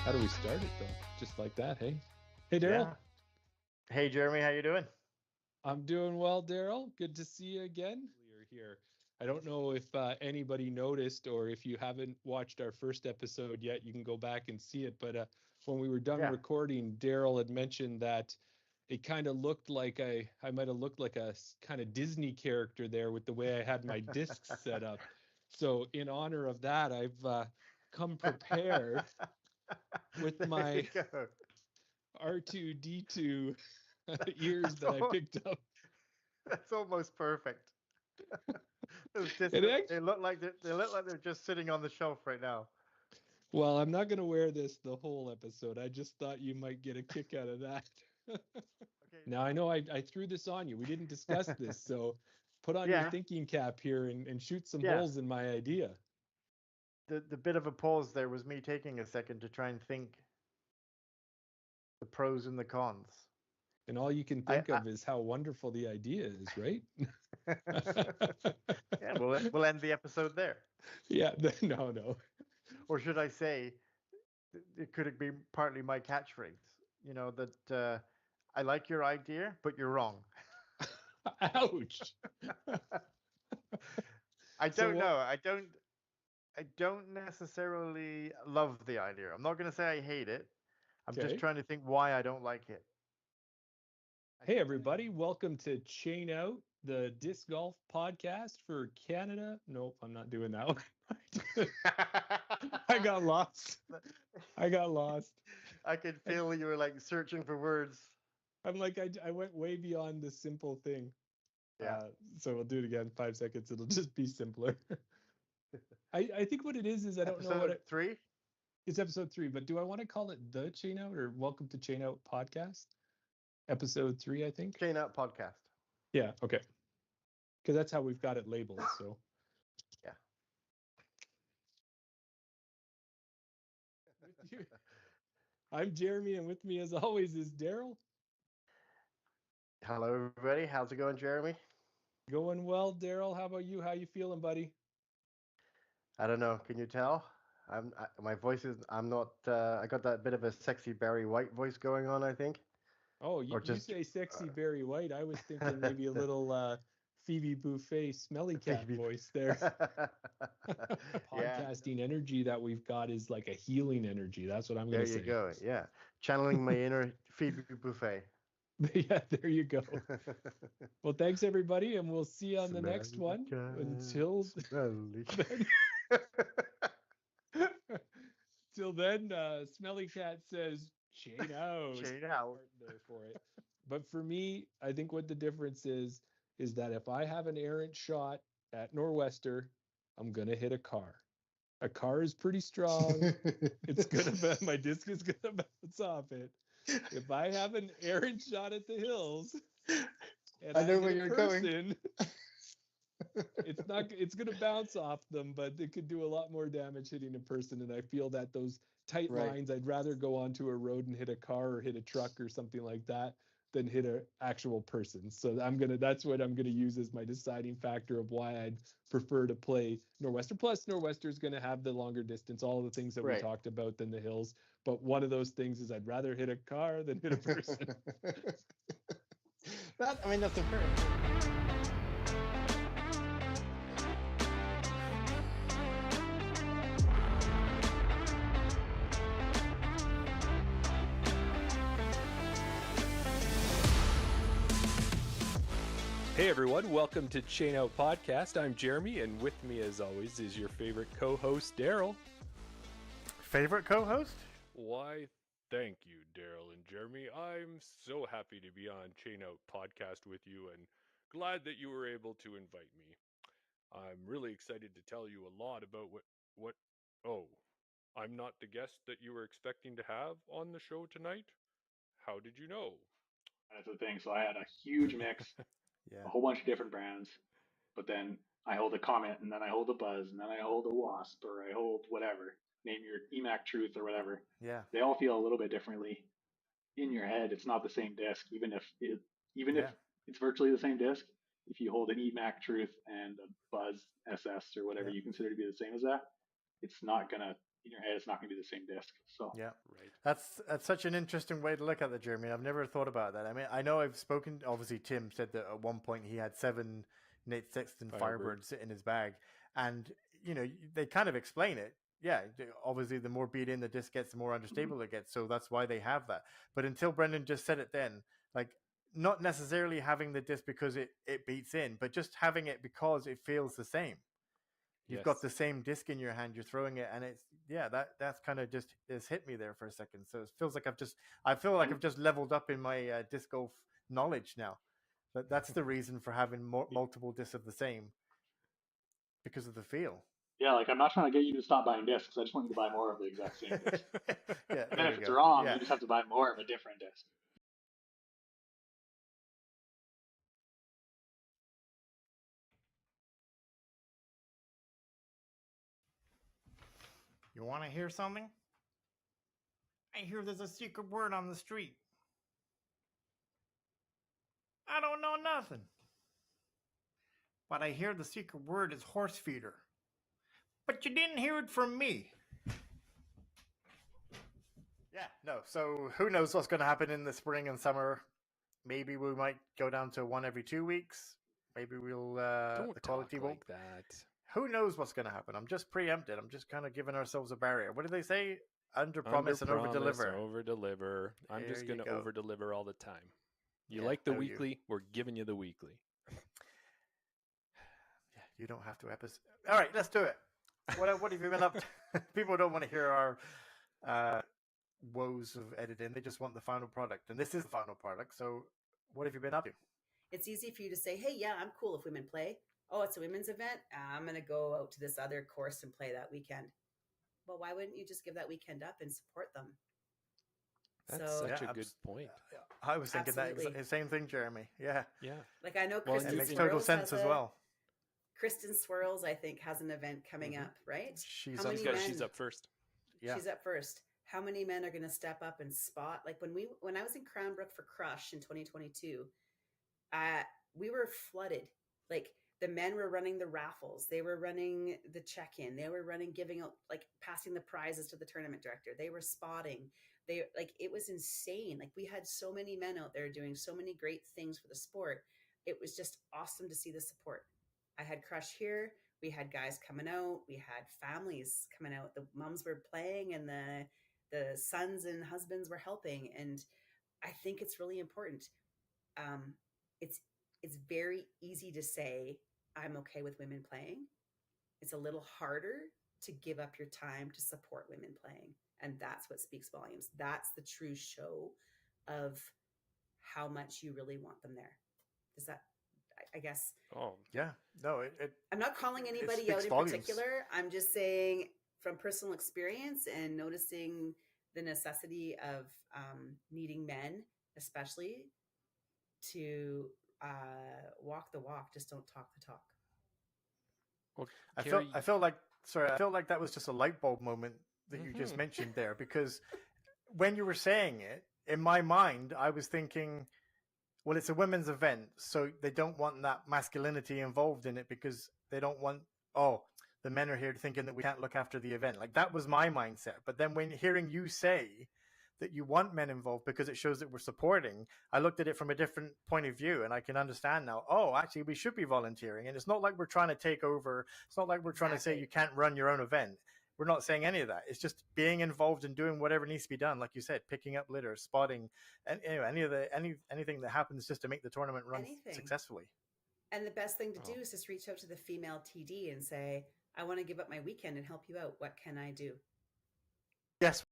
How do we start it though? Just like that, hey? Hey, Daryl. Yeah. Hey, Jeremy, how you doing? I'm doing well, Daryl. Good to see you again. We're here. I don't know if anybody noticed or if you haven't watched our first episode yet, you can go back and see it. But when we were done Yeah. recording, Daryl had mentioned that it kind of looked like I might have looked like a kind of Disney character there with the way I had my discs set up. So in honor of that, I've come prepared with There you my go. R2D2 ears That's that I all, picked up. that's almost perfect. Those discs, It act- they look like they're just sitting on the shelf right now. well, I'm not going to wear this the whole episode. I just thought you might get a kick out of that. Okay. Now, I know I threw this on you. We didn't discuss this. So put on your Yeah. thinking cap here and shoot some Yeah. holes in my idea. The bit of a pause there was me taking a second to try and think the pros and the cons. And all you can I, think of is how wonderful the idea is, right? I yeah, we'll end the episode there. Yeah, no, no. Or should I say, it could be partly my catchphrase? You know that I like your idea, but you're wrong. Ouch. I So don't what? know. I don't necessarily love the idea. I'm not going to say I hate it. I'm just Okay. trying to think why I don't like it. I Hey, think everybody. Welcome to Chain Out, the disc golf podcast for Canada. Nope, I'm not doing that one. I got lost. I got lost. I could I, feel you were like searching for words. I'm like, I went way beyond the simple thing. Yeah. So we'll do it again. 5 seconds. It'll just be simpler. I think what it is I don't know what Episode 3? it's episode 3, but do I want to call it the Chain Out or Welcome to Chain Out podcast? Episode 3, I think. Chain Up Podcast. Yeah. Okay. Because that's how we've got it labeled. So. Yeah. With you. I'm Jeremy, and with me, as always, is Daryl. Hello, everybody. How's it going, Jeremy? Going well, Daryl. How about you? How you feeling, buddy? I don't know. Can you tell? My voice is. I'm not. I got that bit of a sexy Barry White voice going on, I think. Oh, Or you just say sexy Barry White. I was thinking maybe a little Phoebe Buffet smelly cat Phoebe. voice there. Yeah, Podcasting energy that we've got is like a healing energy. That's what I'm going there to you say. go. Yeah, channeling my inner Phoebe Buffet. Yeah, there you go. Well, thanks, everybody, and we'll see you on the next Smelly one. cat, Until smelly. then. Till then, Smelly Cat says, chain out. Chain out. There for it. But for me, I think what the difference is that if I have an errant shot at Nor'Wester, I'm gonna hit a car. A car is pretty strong. It's gonna my disc is gonna bounce off it. If I have an errant shot at the hills and I I know hit where a you're going. person, it's gonna bounce off them, but it could do a lot more damage hitting a person. And I feel that those tight Right. lines, I'd rather go onto a road and hit a car or hit a truck or something like that than hit an actual person. So that's what I'm gonna use as my deciding factor of why I'd prefer to play Nor'Wester. Plus, Nor'Wester is gonna have the longer distance, all the things that we Right. talked about than the hills. But one of those things is I'd rather hit a car than hit a person. That's a fair. Hey everyone, welcome to Chain Out Podcast. I'm Jeremy, and with me as always is your favorite co-host, Daryl. Favorite co-host? Why, thank you, Daryl and Jeremy. I'm so happy to be on Chain Out Podcast with you and glad that you were able to invite me. I'm really excited to tell you a lot about what oh, I'm not the guest that you were expecting to have on the show tonight? How did you know? That's the thing. So I had a huge mix, Yeah. a whole bunch of different brands, but then I hold a Comet, and then I hold a Buzz, and then I hold a Wasp, or I hold whatever. Name your EMAC Truth or whatever. Yeah. They all feel a little bit differently in your head. It's not the same disc, even if Yeah. it's virtually the same disc. If you hold an EMAC Truth and a Buzz SS or whatever Yeah. you consider to be the same as that, it's not gonna in your head, it's not going to be the same disc. So Yeah. Right. That's such an interesting way to look at it, Jeremy. I've never thought about that. I mean, I know I've spoken. Obviously, Tim said that at one point he had 7 Nate Sexton Firebirds sit in his bag, and they kind of explain it. Yeah, obviously, the more beat in the disc gets, the more unstable it gets. So that's why they have that. But until Brendan just said it, then like not necessarily having the disc because it beats in, but just having it because it feels the same. You've got the same disc in your hand, you're throwing it, and that's kind of just hit me there for a second. So it feels like I've just leveled up in my disc golf knowledge now. But that's the reason for having multiple discs of the same, because of the feel. Yeah, like I'm not trying to get you to stop buying discs. I just want you to buy more of the exact same disc. Yeah, And then if it's wrong, you just have to buy more of a different disc. You want to hear something? I hear there's a secret word on the street. I don't know nothing. But I hear the secret word is horse feeder. But you didn't hear it from me. Yeah, no. So who knows what's going to happen in the spring and summer? Maybe we might go down to 1 every 2 weeks. Maybe we'll Don't the quality talk won't. like that. Who knows what's going to happen? I'm just preempted. I'm just kind of giving ourselves a barrier. What do they say? Under promise and over deliver. Over deliver. I'm just going to over deliver all the time. You like the weekly? We're giving you the weekly. Yeah, you don't have to episode. All right, let's do it. What have you been up to? People don't want to hear our woes of editing. They just want the final product, and this is the final product. So, what have you been up to? It's easy for you to say, "Hey, yeah, I'm cool if women play." Oh, it's a women's event. I'm going to go out to this other course and play that weekend. Well, why wouldn't you just give that weekend up and support them? That's such a good point. I was thinking that the same thing, Jeremy. Yeah. Yeah. Like I know Kristen it makes total sense as well. Kristen Swirls, I think, has an event coming up, right? She's up first. Yeah. She's up first. How many men are going to step up and spot? Like when I was in Cranbrook for Crush in 2022, we were flooded. Like the men were running the raffles. They were running the check-in. They were giving out, like passing the prizes to the tournament director. They were spotting. It was insane. Like we had so many men out there doing so many great things for the sport. It was just awesome to see the support. I had Crush here. We had guys coming out. We had families coming out. The moms were playing and the sons and husbands were helping. And I think it's really important. It's very easy to say, I'm okay with women playing. It's a little harder to give up your time to support women playing. And that's what speaks volumes. That's the true show of how much you really want them there. Does that, I guess. Oh, yeah. No, I'm not calling anybody out in particular. I'm just saying from personal experience and noticing the necessity of needing men, especially, to walk the walk. Just don't talk the talk. Well, I feel like that was just a light bulb moment that you just mentioned there, because when you were saying it, in my mind, I was thinking, well, it's a women's event, so they don't want that masculinity involved in it because they don't want, the men are here thinking that we can't look after the event. Like that was my mindset. But then when hearing you say that you want men involved because it shows that we're supporting, I looked at it from a different point of view, and I can understand now, actually we should be volunteering. And it's not like we're trying to take over. It's not like we're trying to say you can't run your own event. We're not saying any of that. It's just being involved and doing whatever needs to be done. Like you said, picking up litter, spotting, and anything that happens just to make the tournament run successfully. And the best thing to do is just reach out to the female TD and say, I want to give up my weekend and help you out. What can I do? Yes.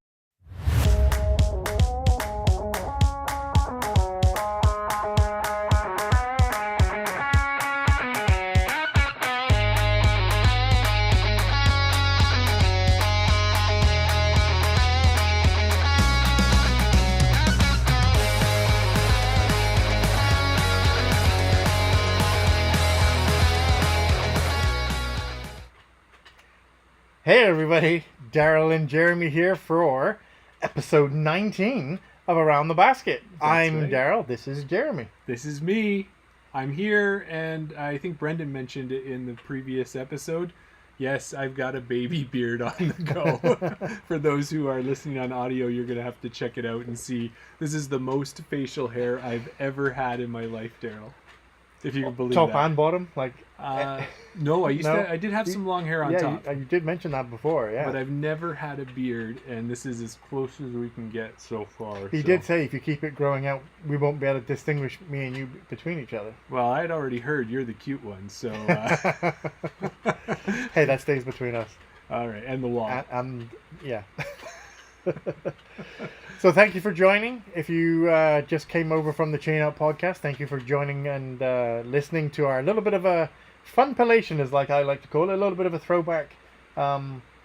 Hey everybody, Daryl and Jeremy here for episode 19 of Around the Basket. I'm right. Daryl, this is Jeremy. This is me. I'm here, and I think Brendan mentioned it in the previous episode. Yes, I've got a baby beard on the go. For those who are listening on audio, you're going to have to check it out and see. This is the most facial hair I've ever had in my life, Daryl. If you can believe Top that. and bottom, like. No, No? I did have some long hair on top. You did mention that before, yeah. But I've never had a beard, and this is as close as we can get so far. He did say if you keep it growing out, we won't be able to distinguish me and you between each other. Well, I'd already heard you're the cute one, so... Hey, that stays between us. All right, and the wall. And yeah. So thank you for joining. If you just came over from the Chain Out podcast, thank you for joining and listening to our little bit of a fun palation, is like I like to call it, a little bit of a throwback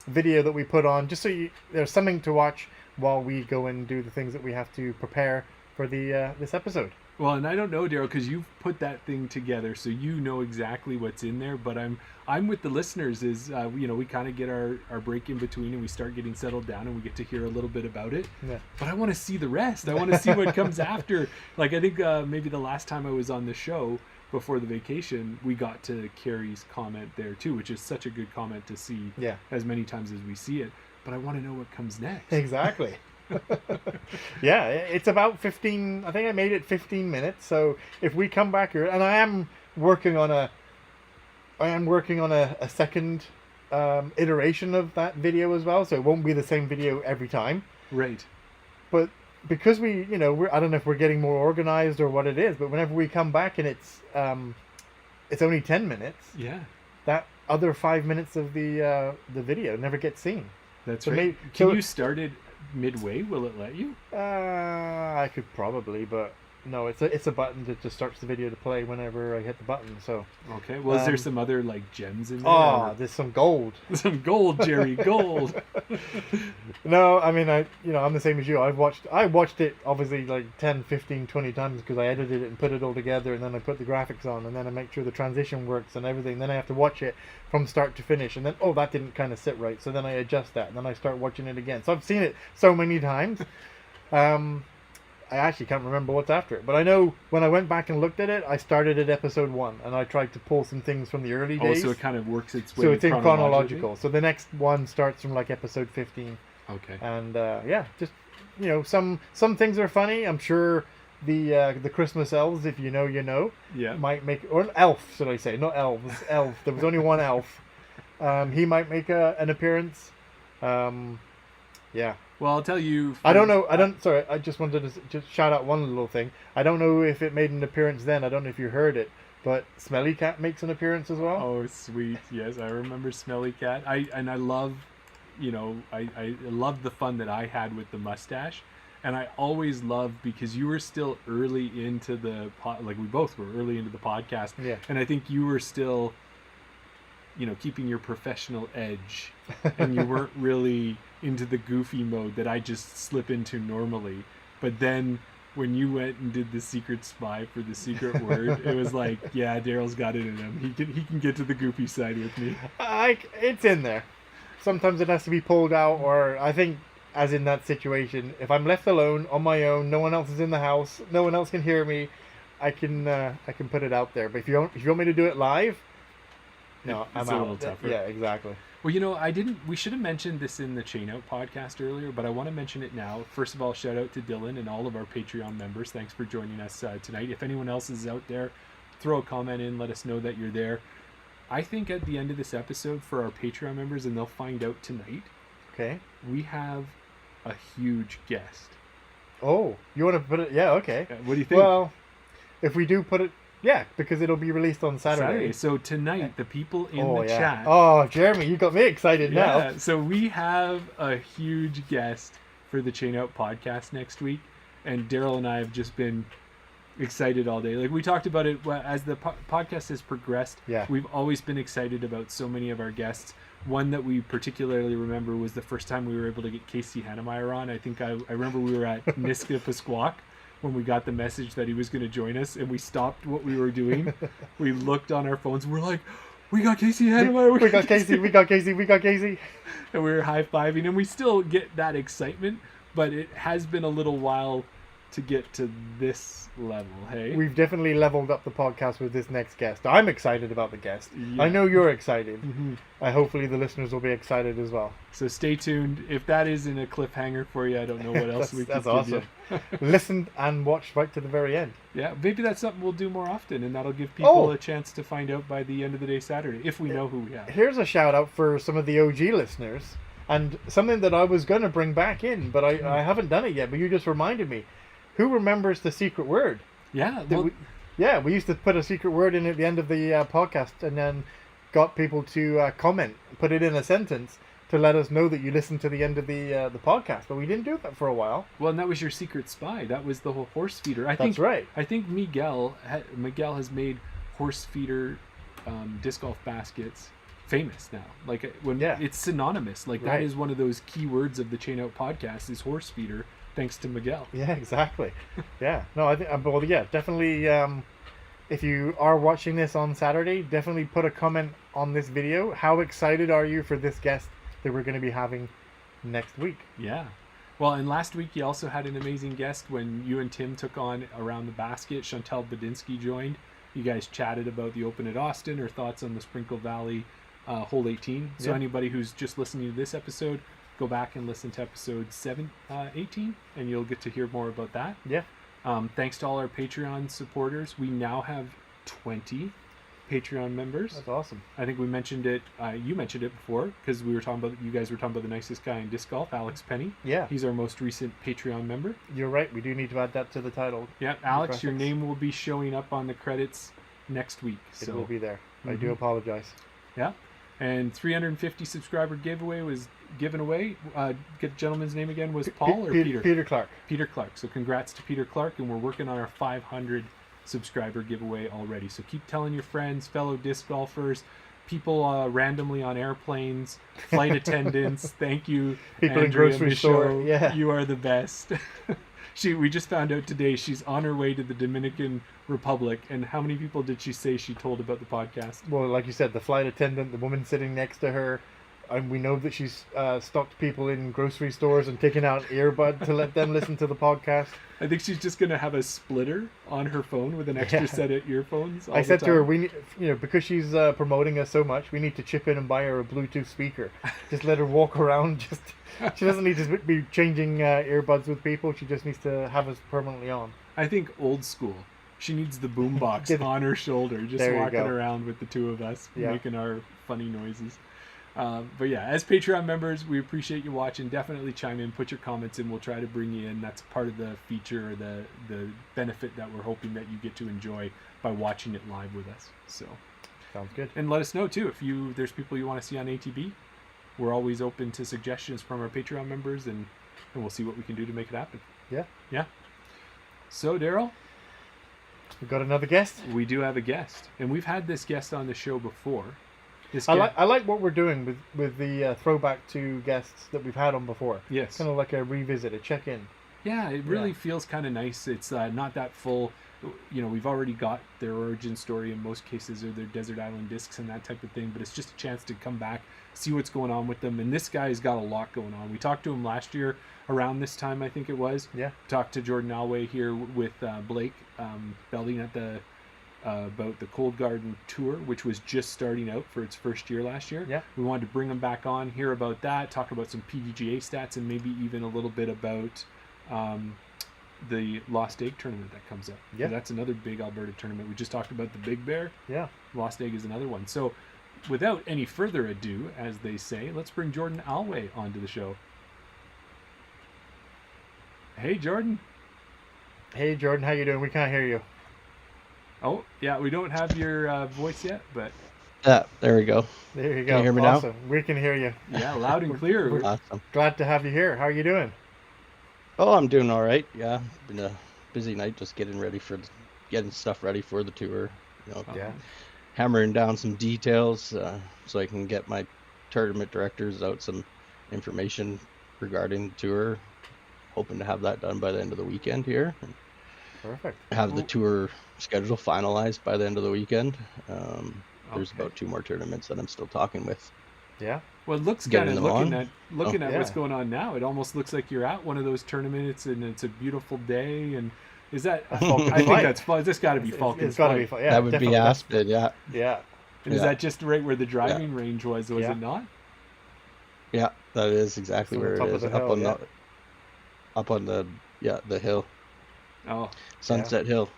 video that we put on, just so there's something to watch while we go and do the things that we have to prepare for the this episode. Well, and I don't know, Daryl, because you've put that thing together, so you know exactly what's in there. But I'm with the listeners. Is we kind of get our break in between, and we start getting settled down, and we get to hear a little bit about it. Yeah. But I want to see the rest. I want to see what comes after. Like I think maybe the last time I was on the show before the vacation, we got to Carrie's comment there too, which is such a good comment to see. Yeah. As many times as we see it. But I want to know what comes next. Exactly. Yeah, it's about 15. I think I made it 15 minutes. So if we come back here, and I am working on a second iteration of that video as well. So it won't be the same video every time. Right. But because I don't know if we're getting more organized or what it is, but whenever we come back and it's only 10 minutes. Yeah. That other 5 minutes of the video never gets seen. That's So right. Can you start it midway? Will it let you? I could probably, but no, it's a button that just starts the video to play whenever I hit the button. So okay. Well, is there some other like gems in there? oh, there's some gold. Some gold, Jerry, gold. No, I mean I'm the same as you. I watched it obviously like 10, 15, 20 times because I edited it and put it all together, and then I put the graphics on, and then I make sure the transition works and everything. Then I have to watch it from start to finish, and then that didn't kind of sit right, so then I adjust that, and then I start watching it again. So I've seen it so many times. I actually can't remember what's after it, but I know when I went back and looked at it, I started at episode 1, and I tried to pull some things from the early days. Oh, so it kind of works its way. So it's in chronological. So the next one starts from like episode 15. Okay. And just some things are funny. I'm sure the Christmas elves, if you know, you know, Yeah. might make, or an elf, should I say, not elves, elf. There was only one elf. He might make an appearance. Yeah. Well, I'll tell you. I don't know. Sorry, I just wanted to just shout out one little thing. I don't know if it made an appearance then. I don't know if you heard it, but Smelly Cat makes an appearance as well. Oh, sweet. Yes, I remember Smelly Cat. I love, I love the fun that I had with the mustache. And I always loved, because you were still early into like we both were early into the podcast. Yeah. And I think you were still, keeping your professional edge, and you weren't really into the goofy mode that I just slip into normally. But then when you went and did the secret spy for the secret word, it was like, yeah, Daryl's got it in him. He can get to the goofy side with me. It's in there. Sometimes it has to be pulled out, or I think, as in that situation, if I'm left alone on my own, no one else is in the house, no one else can hear me, I can put it out there. But if you want me to do it live, no, It's I'm a out. little tougher. Yeah, exactly. Well, we should have mentioned this in the Chain Out podcast earlier, but I want to mention it now. First of all, shout out to Dylan and all of our Patreon members. Thanks for joining us tonight. If anyone else is out there, throw a comment in, let us know that you're there. I think at the end of this episode, for our Patreon members, and they'll find out tonight, Okay. we have a huge guest. Oh, you want to put it? Yeah, okay. What do you think? Well, if we do put it, yeah, because it'll be released on Saturday. So tonight, the people in the yeah. chat. Oh, Jeremy, you got me excited now. Yeah, so we have a huge guest for the Chain Out podcast next week, and Daryl and I have just been excited all day. Like we talked about it as the podcast has progressed. Yeah. We've always been excited about so many of our guests. One that we particularly remember was the first time we were able to get Casey Hannemeyer on. I think I remember we were at Niska Pasquak when we got the message that he was going to join us, and we stopped what we were doing. We looked on our phones. We're like, we got Casey Hannemeyer. We got Casey. We got Casey. We got Casey. And we were high-fiving, and we still get that excitement, but it has been a little while to get to this level, hey? We've definitely leveled up the podcast with this next guest. I'm excited about the guest. Yeah. I know you're excited. Mhm. Hopefully the listeners will be excited as well. So stay tuned. If that isn't a cliffhanger for you, I don't know what else we could That's give awesome. you. Listen and watch right to the very end. Yeah, maybe that's something we'll do more often, and that'll give people Oh. a chance to find out by the end of the day Saturday, if we know who we have. Here's a shout out for some of the OG listeners, and something that I was going to bring back in, but I haven't done it yet, but you just reminded me. Who remembers the secret word? Yeah, That we used to put a secret word in at the end of the podcast and then got people to comment, put it in a sentence to let us know that you listened to the end of the podcast, but we didn't do that for a while. well, and that was your secret spy. That was the whole horse feeder. That's right. I think Miguel has made horse feeder disc golf baskets famous now. Like when it's synonymous. Like that Right. is one of those key words of the Chain Out podcast is horse feeder, thanks to Miguel. Yeah, exactly. Yeah, no, I think, well, yeah, definitely. If you are watching this on Saturday, definitely put a comment on this video. How excited are you for this guest that we're going to be having next week? Yeah. Well, and last week you also had an amazing guest when you and Tim took on Around the Basket. Chantal Badinsky joined. You guys chatted about the Open at Austin, her thoughts on the Sprinkle Valley Hole 18. So Yeah. anybody who's just listening to this episode, go back and listen to episode 18, and you'll get to hear more about that. Yeah. Thanks to all our Patreon supporters. We now have 20 Patreon members. That's awesome. I think we mentioned it. You mentioned it before because you guys were talking about the nicest guy in disc golf, Alex Penny. Yeah, He's our most recent Patreon member. you're right. We do need to add that to the title. Yeah, Alex, your graphics. name will be showing up on the credits next week. It So will be there. I do Mhm. apologize. yeah, and 350 subscriber giveaway was given away. Get the gentleman's name again. Was Paul or Peter? Peter Clark. Peter Clark. So congrats to Peter Clark, and we're working on our 500 subscriber giveaway already. So keep telling your friends, fellow disc golfers, people randomly on airplanes, flight attendants. Thank you, People in Andrea grocery Michaud. store, yeah. You are the best. We just found out today she's on her way to the Dominican Republic. And how many people did she say she told about the podcast? Well, like you said, the flight attendant, the woman sitting next to her, and we know that she's stopped people in grocery stores and taken out earbud to let them listen to the podcast. I think she's just gonna have a splitter on her phone with an extra Yeah. set of earphones. I said to her, we need, because she's promoting us so much, we need to chip in and buy her a Bluetooth speaker. Just let her walk around. She doesn't need to be changing earbuds with people. She just needs to have us permanently on. I think old school. She needs the boombox Get it. on her shoulder, just There you walking go. around with the two of us, Yeah. making our funny noises. But yeah, as Patreon members, we appreciate you watching. Definitely chime in, put your comments in. We'll try to bring you in. That's part of the feature, or the benefit that we're hoping that you get to enjoy by watching it live with us. So, Sounds good. and let us know too if there's people you want to see on ATB. We're always open to suggestions from our Patreon members, and we'll see what we can do to make it happen. Yeah. Yeah. So, Daryl, We've got another guest. we do have a guest, and we've had this guest on the show before. This I guest, like what we're doing with the throwback to guests that we've had on before. yes, Kind of like a revisit, a check-in. yeah, it really Yeah. feels kind of nice. It's not that full. We've already got their origin story in most cases, or their desert island discs and that type of thing. But it's just a chance to come back, see what's going on with them. And this guy's got a lot going on. We talked to him last year around this time, I think it was. Yeah. Talked to Jordan Alway here with Blake Belding at about the Cold Garden Tour, which was just starting out for its first year last year. Yeah. We wanted to bring him back on, hear about that, talk about some PDGA stats, and maybe even a little bit about the Lost Egg tournament that comes up. Yeah. That's another big Alberta tournament. We just talked about the Big Bear. Yeah. Lost Egg is another one. So without any further ado, as they say, let's bring Jordan Alway onto the show. Hey, Jordan. Hey, Jordan, how you doing? We can't hear you. Oh, yeah, we don't have your voice yet, but Yeah, there we go. There you go. Can you hear me now? Awesome. We can hear you. yeah, loud and clear. We're- Awesome. Glad to have you here. How are you doing? Oh, I'm doing all right. Yeah, been a busy night just getting stuff ready for the tour. Yeah. Hammering down some details so I can get my tournament directors out some information regarding the tour. Hoping to have that done by the end of the weekend here. Perfect. Have the tour schedule finalized by the end of the weekend. There's Okay. about 2 more tournaments that I'm still talking with Yeah. Well, it looks kind Getting of them on? looking at what's Yeah. going on now. It almost looks like you're at one of those tournaments, and it's a beautiful day. And is that? Falcon I think Flight. that's fun. This got to be Falcon It's got to be Flight. fun. Yeah, That would be definitely. Aspen, yeah. Yeah. And is Yeah. that just right where the driving range was Yeah. it not? Yeah, that is exactly It's on the where top it of is. the hill, yeah. Up on the hill. Oh, Sunset Hill.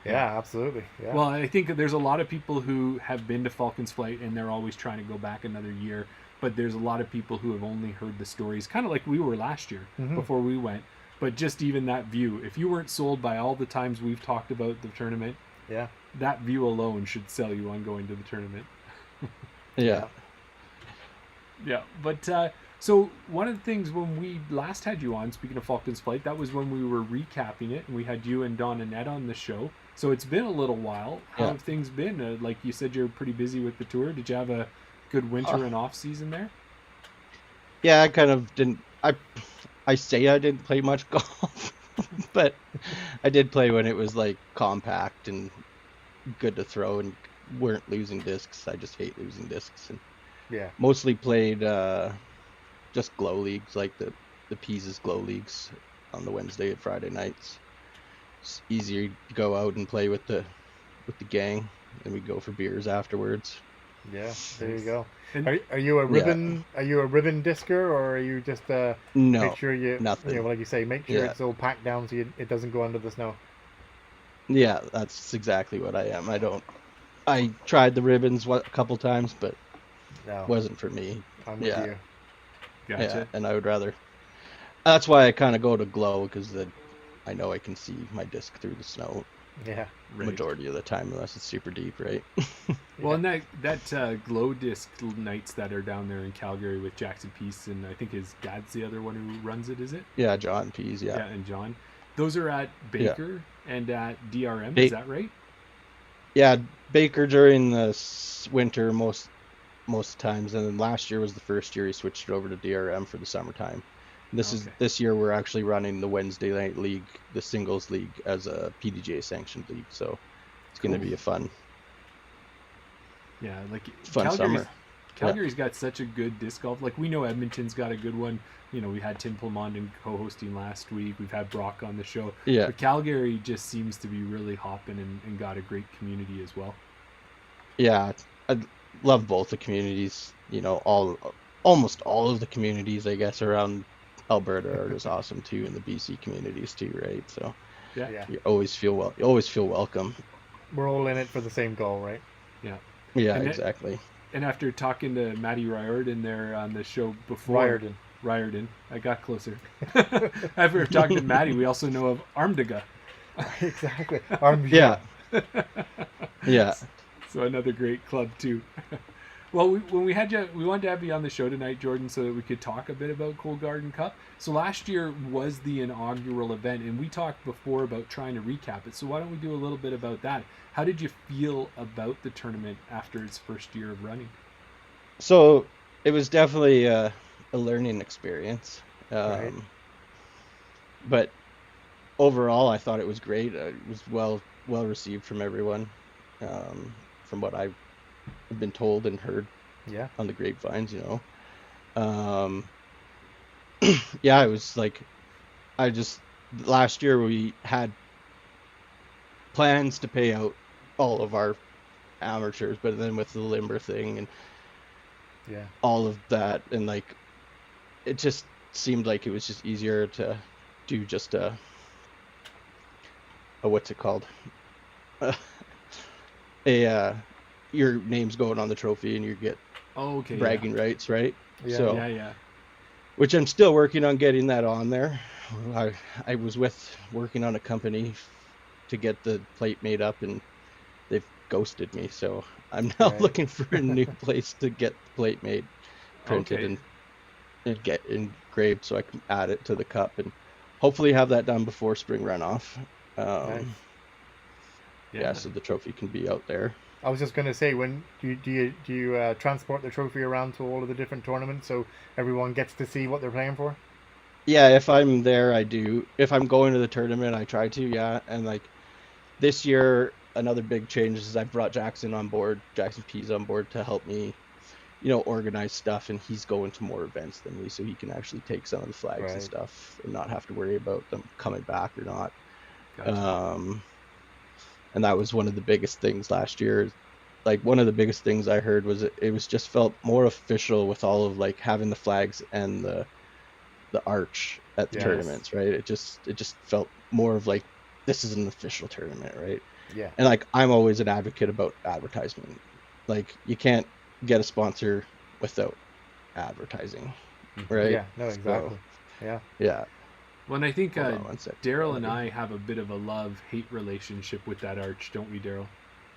Yeah, absolutely. Yeah. well, I think there's a lot of people who have been to Falcon's Flight, and they're always trying to go back another year. But there's a lot of people who have only heard the stories, kind of like we were last year Mhm. before we went. But just even that view, if you weren't sold by all the times we've talked about the tournament, Yeah. that view alone should sell you on going to the tournament. Yeah. Yeah, but so one of the things when we last had you on, speaking of Falcon's Flight, that was when we were recapping it, and we had you and Don Annette on the show. So it's been a little while. How Yeah. have things been? Like you said, you're pretty busy with the tour. Did you have a good winter and off season there? Yeah, I kind of didn't. I say I didn't play much golf, but I did play when it was like compact and good to throw and weren't losing discs. I just hate losing discs, and Yeah. mostly played just glow leagues, like the Pease's glow leagues on the Wednesday and Friday nights. It's easier to go out and play with the gang, and we go for beers afterwards. Yeah. There you go. And Are you a ribbon? Are you a ribbon discer, or are you just No, make sure you nothing. You know, like you say, make sure Yeah. it's all packed down so it doesn't go under the snow. Yeah, that's exactly what I am. I tried the ribbons a couple times, but No. wasn't for me. I'm with Yeah. you. gotcha. Yeah, and I would rather. That's why I kind of go to glow, because then I know I can see my disc through the snow Yeah. Right. majority of the time, unless it's super deep, right? Well, and that glow disc nights that are down there in Calgary with Jackson Peace, and I think his dad's the other one who runs it. Is it? Yeah, John Pease. Yeah. And John. Those are at Baker and at DRM. Ba- Is that right? Yeah, Baker during the winter most times, and then last year was the first year he switched it over to DRM for the summertime. This year we're actually running the Wednesday night league, the singles league, as a PDGA sanctioned league, so it's going to be a fun Yeah, like summer. Calgary's got such a good disc golf. Like we know Edmonton's got a good one. You know, we had Tim Plumond co-hosting last week. We've had Brock on the show. Yeah. But Calgary just seems to be really hopping and got a great community as well. Yeah, I love both the communities. You know, almost all of the communities, I guess, around Alberta are just awesome too, and the BC communities too, right? So Yeah. Yeah. you always feel welcome. We're all in it for the same goal, right? Yeah. Yeah, And exactly. And after talking to Matty Riordan there on the show before, Riordan, I got closer. After talking to Matty, we also know of Armdiga. Exactly. Yeah. Yeah. So another great club too. Well, when we had you, we wanted to have you on the show tonight, Jordan, so that we could talk a bit about Cold Garden Cup. So last year was the inaugural event, and we talked before about trying to recap it. So why don't we do a little bit about that? How did you feel about the tournament after its first year of running? So it was definitely a learning experience. Right. But overall, I thought it was great. It was well received from everyone, from what I've been told and heard Yeah. on the grapevines, you know. Yeah, it was like, last year we had plans to pay out all of our amateurs, but then with the limber thing and Yeah. all of that, and like, it just seemed like it was just easier to do just a what's it called? Your name's going on the trophy and you get Oh, okay. bragging rights, right? Yeah. So, Yeah. which I'm still working on getting that on there. I was working on a company to get the plate made up, and they've ghosted me. So I'm now Right. looking for a new place to get the plate made, printed, Okay. and get engraved, so I can add it to the cup and hopefully have that done before spring runoff. Nice. Yeah, so the trophy can be out there. I was just going to say, when do you transport the trophy around to all of the different tournaments so everyone gets to see what they're playing for? Yeah, if I'm there, I do. If I'm going to the tournament, I try to, yeah. And like this year, another big change is I brought Jackson Pease on board to help me organize stuff, and he's going to more events than me, so he can actually take some of the flags and Right. stuff and not have to worry about them coming back or not. Gotcha. And that was one of the biggest things last year. Like, one of the biggest things I heard was it was just felt more official with all of like having the flags and the arch at the Yes. tournaments, right? It just felt more of like, this is an official tournament, right? Yeah. And like, I'm always an advocate about advertisement. Like, you can't get a sponsor without advertising, right? Yeah. No, exactly. So, yeah. yeah. Well, and I think Hold on one sec. Daryl and I have a bit of a love-hate relationship with that arch, don't we, Daryl?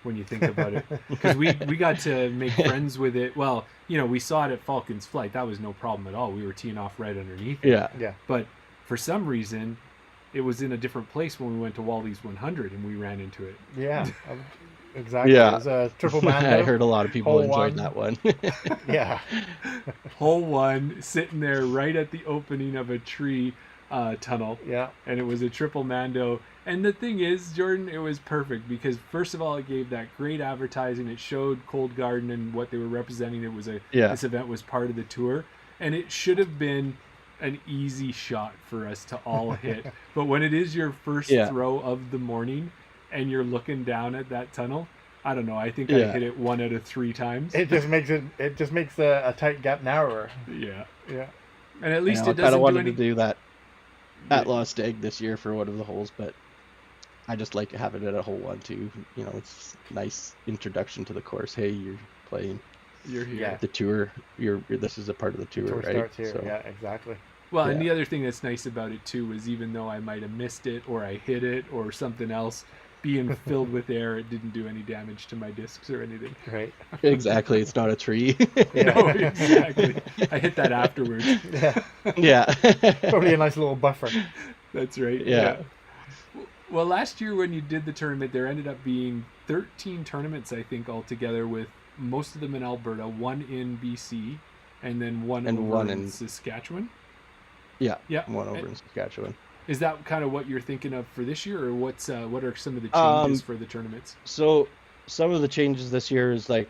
When you think about it, because we got to make friends with it. Well, we saw it at Falcon's Flight. That was no problem at all. We were teeing off right underneath it. Yeah. Yeah. But for some reason, it was in a different place when we went to Wally's 100 and we ran into it. Yeah. Exactly. Yeah. It was a triple Mando. I heard a lot of people Hole enjoyed one. that one. Yeah. Hole 1, sitting there right at the opening of a tree tunnel. Yeah. And it was a triple Mando. And the thing is, Jordan, it was perfect because first of all, it gave that great advertising. It showed Cold Garden and what they were representing. It was this event was part of the tour, and it should have been an easy shot for us to all hit. But when it is your first throw of the morning and you're looking down at that tunnel, I don't know. I think I hit it 1 out of 3 times. It just makes a tight gap narrower. Yeah. Yeah. And at least I it kind doesn't of wanted do any... to do that at Lost Egg this year for one of the holes, but I just like having it at hole 1 too. It's a nice introduction to the course. Hey, you're playing. You're here. Yeah. The tour. This is a part of the tour, The tour right? starts here. So, Yeah, exactly. Well, and Yeah. the other thing that's nice about it too is even though I might have missed it or I hit it or something else, being filled with air, it didn't do any damage to my discs or anything. Right. Exactly. It's not a tree. Yeah. No, exactly. I hit that afterwards. Yeah. Yeah. Probably a nice little buffer. That's right. Yeah. Well, last year when you did the tournament, there ended up being 13 tournaments, I think, altogether, with most of them in Alberta, 1 in BC, and then one in Saskatchewan. Yeah. Yeah. One over in Saskatchewan. Is that kind of what you're thinking of for this year, or what are some of the changes for the tournaments? So some of the changes this year is Blake,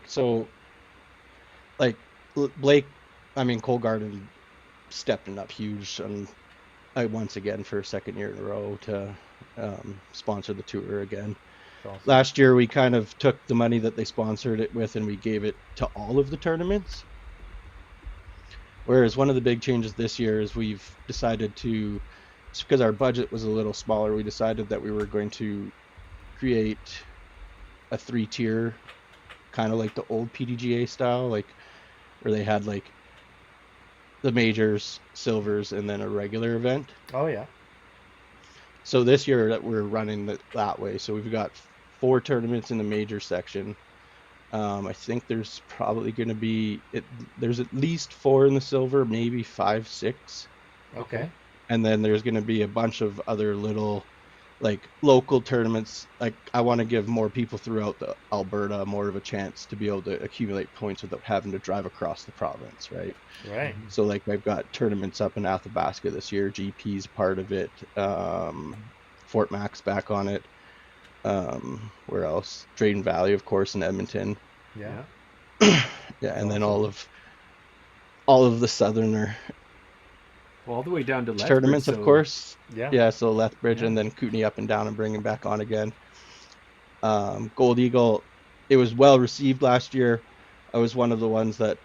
Cold Garden stepping up huge and once again for a second year in a row to sponsor the tour again. Awesome. Last year we kind of took the money that they sponsored it with and we gave it to all of the tournaments. Whereas one of the big changes this year is we've decided to, because our budget was a little smaller, we decided that we were going to create a 3-tier, kind of like the old PDGA style, like where they had like the majors, silvers, and then a regular event. Oh yeah. So this year that we're running that way. So we've got 4 tournaments in the major section. I think there's probably going to be there's at least 4 in the silver, maybe 5, 6. Okay. And then there's going to be a bunch of other little like local tournaments. Like, I want to give more people throughout the Alberta more of a chance to be able to accumulate points without having to drive across the province, right? Right. So like I've got tournaments up in Athabasca this year. GP's part of it. Fort Mac's back on it. Where else? Drayton Valley, of course, in Edmonton. Yeah. Yeah, and then all of the southerner Well, all the way down to Lethbridge, tournaments, of course. Yeah. Yeah, so Lethbridge Yeah. and then Kootenay up and down and bringing back on again. Gold Eagle, it was well received last year. I was one of the ones that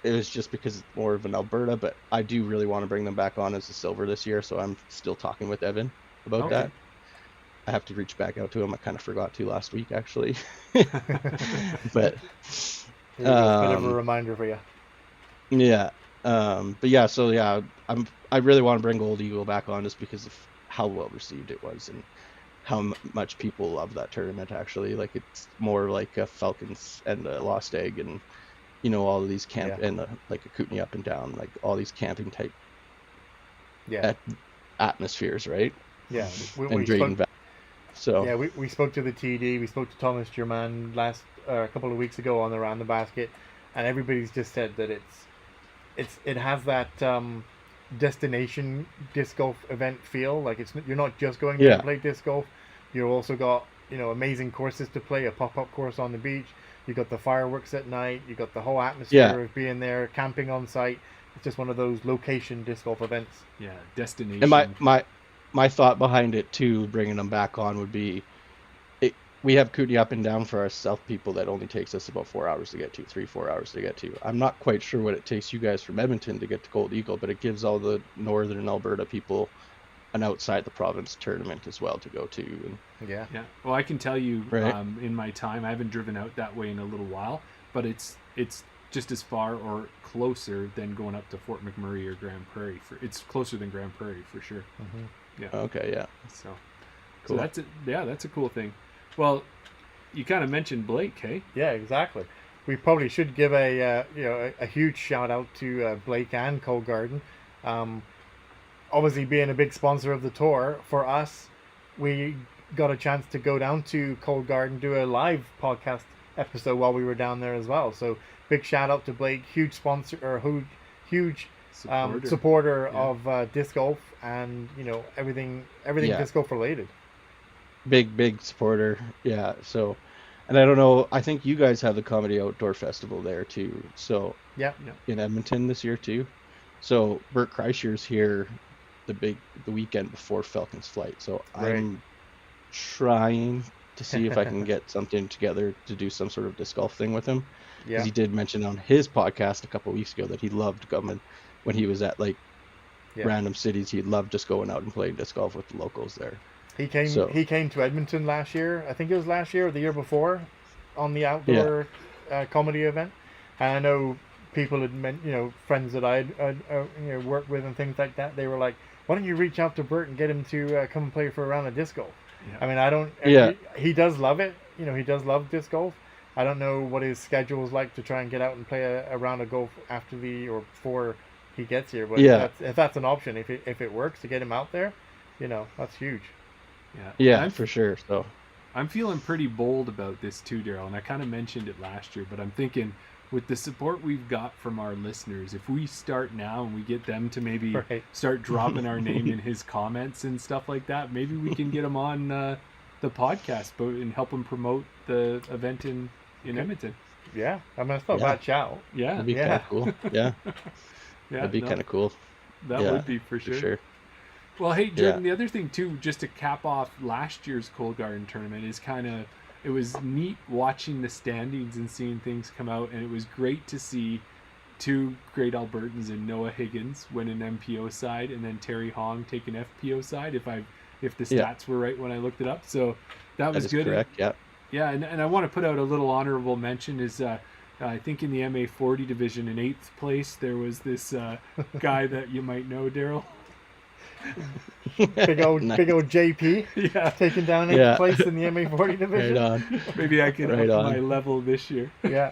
it was just because it's more of an Alberta, but I do really want to bring them back on as a silver this year, so I'm still talking with Evan about Okay. that. I have to reach back out to him. I kind of forgot to last week, actually. But Here we go. It's a bit of a reminder for you. yeah, but yeah, so yeah, I really want to bring Gold Eagle back on just because of how well received it was and how much people love that tournament. Actually, like it's more like a Falcons and a Lost Egg, and all of these camp and like a Kootenay up and down, like all these camping type atmospheres, right? Yeah. And Drayton Valley. So yeah, we spoke to the TD. We spoke to Thomas German a couple of weeks ago on the Round the Basket, and everybody's just said that it has that destination disc golf event feel. Like you're not just going there to play disc golf. You've also got amazing courses to play. A pop-up course on the beach. You got the fireworks at night. You got the whole atmosphere Yeah. of being there, camping on site. It's just one of those location disc golf events. Yeah, destination. And my thought behind it too, bringing them back on, would be, we have Kootenai up and down for our south people that only takes us about 4 hours to get to, 3-4 hours to get to. I'm not quite sure what it takes you guys from Edmonton to get to Gold Eagle, but it gives all the northern Alberta people an outside the province tournament as well to go to. And Yeah. Well, I can tell you, Right. in my time, I haven't driven out that way in a little while, but it's just as far or closer than going up to Fort McMurray or Grand Prairie. It's closer than Grand Prairie for sure. Mm-hmm. Yeah. Okay, yeah. So Cool. that's a cool thing. Well, you kind of mentioned Blake, hey? Yeah, exactly. We probably should give a huge shout out to Blake and Cold Garden. Obviously, being a big sponsor of the tour, for us, we got a chance to go down to Cold Garden, do a live podcast episode while we were down there as well. So big shout out to Blake, huge sponsor or huge supporter of disc golf and everything Yeah. disc golf related. Big supporter. Yeah. So, and I don't know, I think you guys have the Comedy Outdoor Festival there too. So Yeah. in Edmonton this year too. So Bert Kreischer's here the weekend before Falcon's flight. So Right. I'm trying to see if I can get something together to do some sort of disc golf thing with him. Yeah. Because he did mention on his podcast a couple of weeks ago that he loved coming when he was at random cities. He loved just going out and playing disc golf with the locals there. He came to Edmonton last year. I think it was last year or the year before, on the outdoor comedy event. And I know people had friends that I had worked with and things like that. They were like, "Why don't you reach out to Bert and get him to come and play for a round of disc golf?" Yeah. I mean, I don't. Yeah. He does love it. He does love disc golf. I don't know what his schedule is like to try and get out and play a round of golf after or before he gets here. But if that's an option, if it works to get him out there, that's huge. Yeah, for sure. So I'm feeling pretty bold about this too, Daryl, and I kind of mentioned it last year, but I'm thinking with the support we've got from our listeners, if we start now and we get them to maybe start dropping our name in his comments and stuff like that, maybe we can get him on the podcast and help him promote the event in Edmonton. Yeah, I mean, that's not a bad shout. Yeah. that'd be kind of cool. Yeah. That'd be kind of cool. That would be for sure. Well, hey, Jordan, the other thing, too, just to cap off last year's Cold Garden tournament is it was neat watching the standings and seeing things come out, and it was great to see two great Albertans in Noah Higgins win an MPO side, and then Terry Hong take an FPO side, if the stats were right when I looked it up. So that was good. Correct, yeah. Yeah, and I want to put out a little honorable mention is I think in the MA40 division in 8th place, there was this guy that you might know, Daryl. big old JP taking down 8th place in the MA40 division. Right on. Maybe I can up my level this year. Yeah.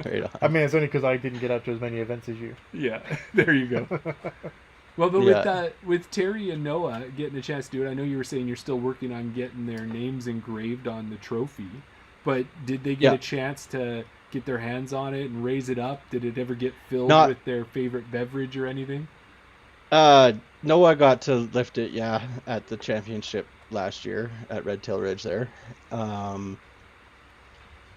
Right on. I mean, it's only because I didn't get out to as many events as you. Yeah, there you go. Well, but with Terry and Noah getting a chance to do it, I know you were saying you're still working on getting their names engraved on the trophy, but did they get a chance to get their hands on it and raise it up? Did it ever get filled with their favorite beverage or anything? Noah got to lift it, at the championship last year at Red Tail Ridge there.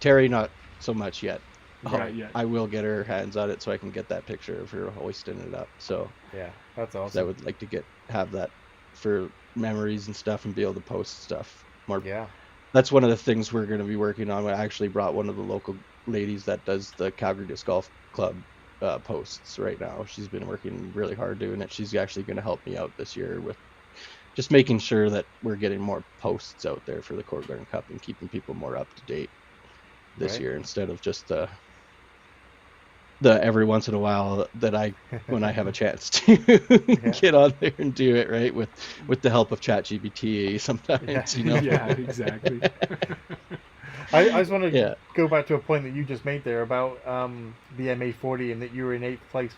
Terry, not so much yet. I will get her hands on it so I can get that picture of her hoisting it up. So yeah, that's awesome. I would like to have that for memories and stuff and be able to post stuff more. Yeah, that's one of the things we're going to be working on. I actually brought one of the local ladies that does the Calgary Disc Golf Club posts right now. She's been working really hard doing it. She's actually going to help me out this year with just making sure that we're getting more posts out there for the Cold Garden Cup and keeping people more up to date this year instead of just the every once in a while that when I have a chance to get on there and do it right with the help of ChatGPT sometimes. Yeah, exactly. I just want to go back to a point that you just made there about the MA40 and that you were in 8th place.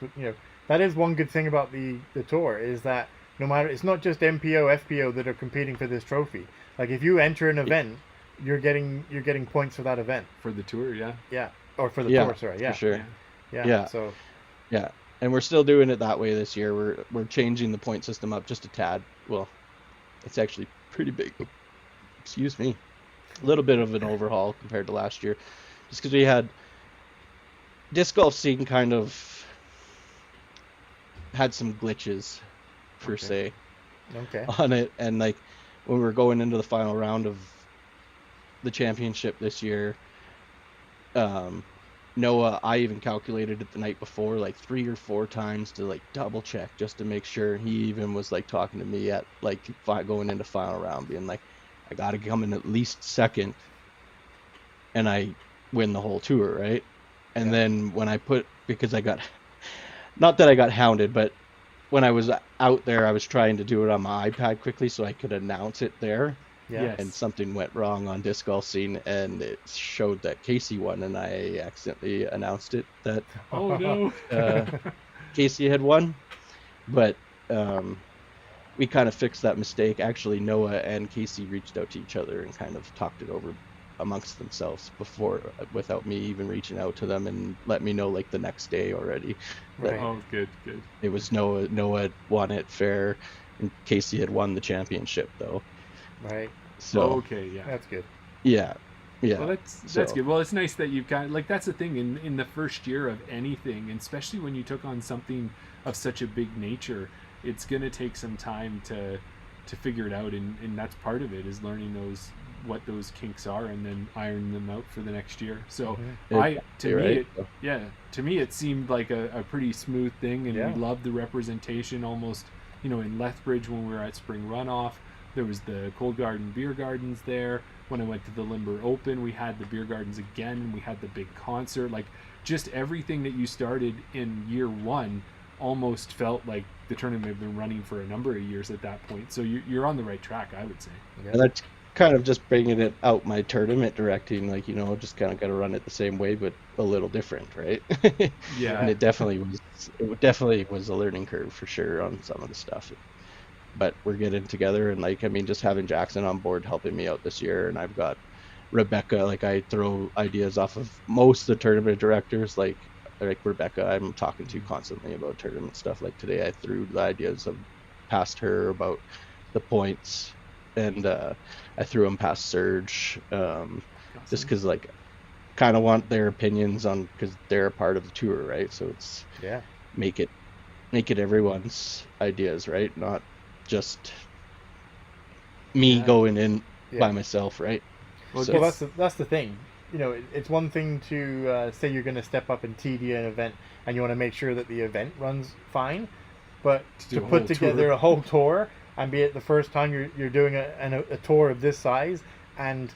That is one good thing about the tour is that no matter, it's not just MPO, FPO that are competing for this trophy. Like if you enter an event, you're getting points for that event. For the tour, yeah, or for the tour, sorry, for sure. Yeah. So and we're still doing it that way this year. We're changing the point system up just a tad. Well, it's actually pretty big. Excuse me. A little bit of an overhaul compared to last year, just because we had disc golf scene kind of had some glitches, per se, on it, and like when we were going into the final round of the championship this year, Noah, I even calculated it the night before like 3 or 4 times to like double check just to make sure. He even was like talking to me at like going into final round, being like, I got to come in at least second and I win the whole tour, right? And then when I because I got, not that I got hounded, but when I was out there, I was trying to do it on my iPad quickly so I could announce it there. Yeah. And something went wrong on disc golf scene, and it showed that Casey won, and I accidentally announced it that Oh no. Casey had won. But we kind of fixed that mistake. Actually, Noah and Casey reached out to each other and kind of talked it over amongst themselves before, without me even reaching out to them, and let me know like the next day already. Right. Oh, good. It was Noah won it fair, and Casey had won the championship though. Right. So okay, yeah, that's good. Yeah. Well, that's good. Well, it's nice that you've got, like, that's the thing in the first year of anything, and especially when you took on something of such a big nature, it's gonna take some time to figure it out, and that's part of it, is learning what those kinks are and then iron them out for the next year. So to me it seemed like a pretty smooth thing, and we loved the representation. Almost, in Lethbridge when we were at spring runoff, there was the Cold Garden beer gardens there. When I went to the Limber Open, we had the beer gardens again. We had the big concert. Like, just everything that you started in year one almost felt like the tournament had been running for a number of years at that point. So you're on the right track, I would say. And that's kind of just bringing it out my tournament directing, like, just kind of got to run it the same way, but a little different, right? Yeah. And it definitely was a learning curve for sure on some of the stuff. But we're getting together, and just having Jackson on board helping me out this year, and I've got Rebecca. Like, I throw ideas off of most of the tournament directors, like Rebecca I'm talking to constantly about tournament stuff. Like today I threw the ideas past her about the points, and I threw them past Serge, awesome. Just because kind of want their opinions on, because they're a part of the tour, right? So it's make it everyone's ideas, right? Not just me going in by myself, right? Well, so that's the thing. It's one thing to say you're going to step up and TD an event, and you want to make sure that the event runs fine, but to put together a whole tour, and be it the first time you're doing a tour of this size, and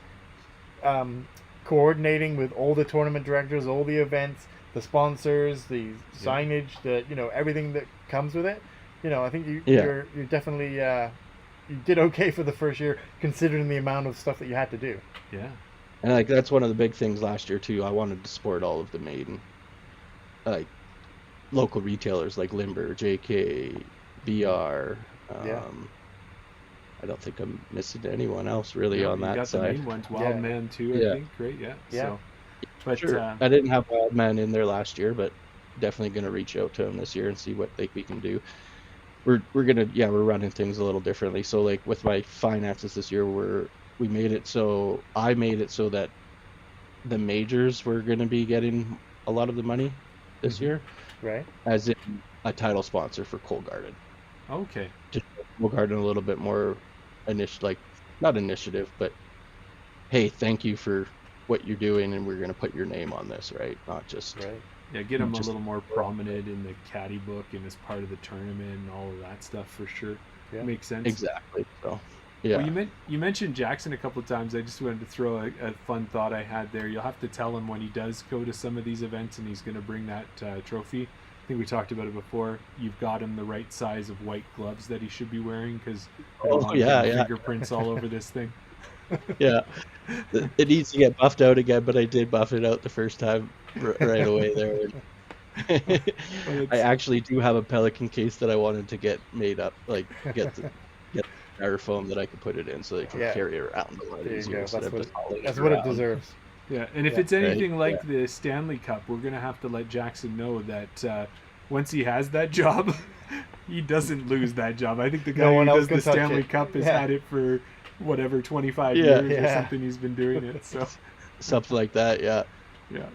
coordinating with all the tournament directors, all the events, the sponsors, the signage, everything that comes with it. I think you're definitely you did okay for the first year, considering the amount of stuff that you had to do. Yeah. And that's one of the big things last year too. I wanted to support all of the main local retailers like Limber, JK, BR. I don't think I'm missing anyone else really on that got side. The main ones, Wildman too, I think. Great, yeah. So, but sure. I didn't have Wildman in there last year, but definitely going to reach out to him this year and see what we can do. We're running things a little differently. So with my finances this year, I made it so that the majors were going to be getting a lot of the money this year, right? As in a title sponsor for Cold Garden. Okay. Just Cold Garden a little bit more not initiative, but hey, thank you for what you're doing, and we're going to put your name on this, right? Not just right. Yeah, get him a little more prominent in the caddy book and as part of the tournament and all of that stuff for sure. Yeah. Makes sense. Exactly. So, yeah. Well, you mentioned Jackson a couple of times. I just wanted to throw a fun thought I had there. You'll have to tell him when he does go to some of these events and he's going to bring that trophy. I think we talked about it before. You've got him the right size of white gloves that he should be wearing, because fingerprints all over this thing. Yeah, it needs to get buffed out again, but I did buff it out the first time right away there. I actually do have a Pelican case that I wanted to get made up, get styrofoam that I could put it in, so they can carry it around a lot easier. That's what it deserves. Yeah, and if it's anything like the Stanley Cup, we're going to have to let Jackson know that once he has that job, he doesn't lose that job. I think the guy who does the Stanley Cup has had it for, 25 years or something. He's been doing it. So something like that, yeah. Yeah.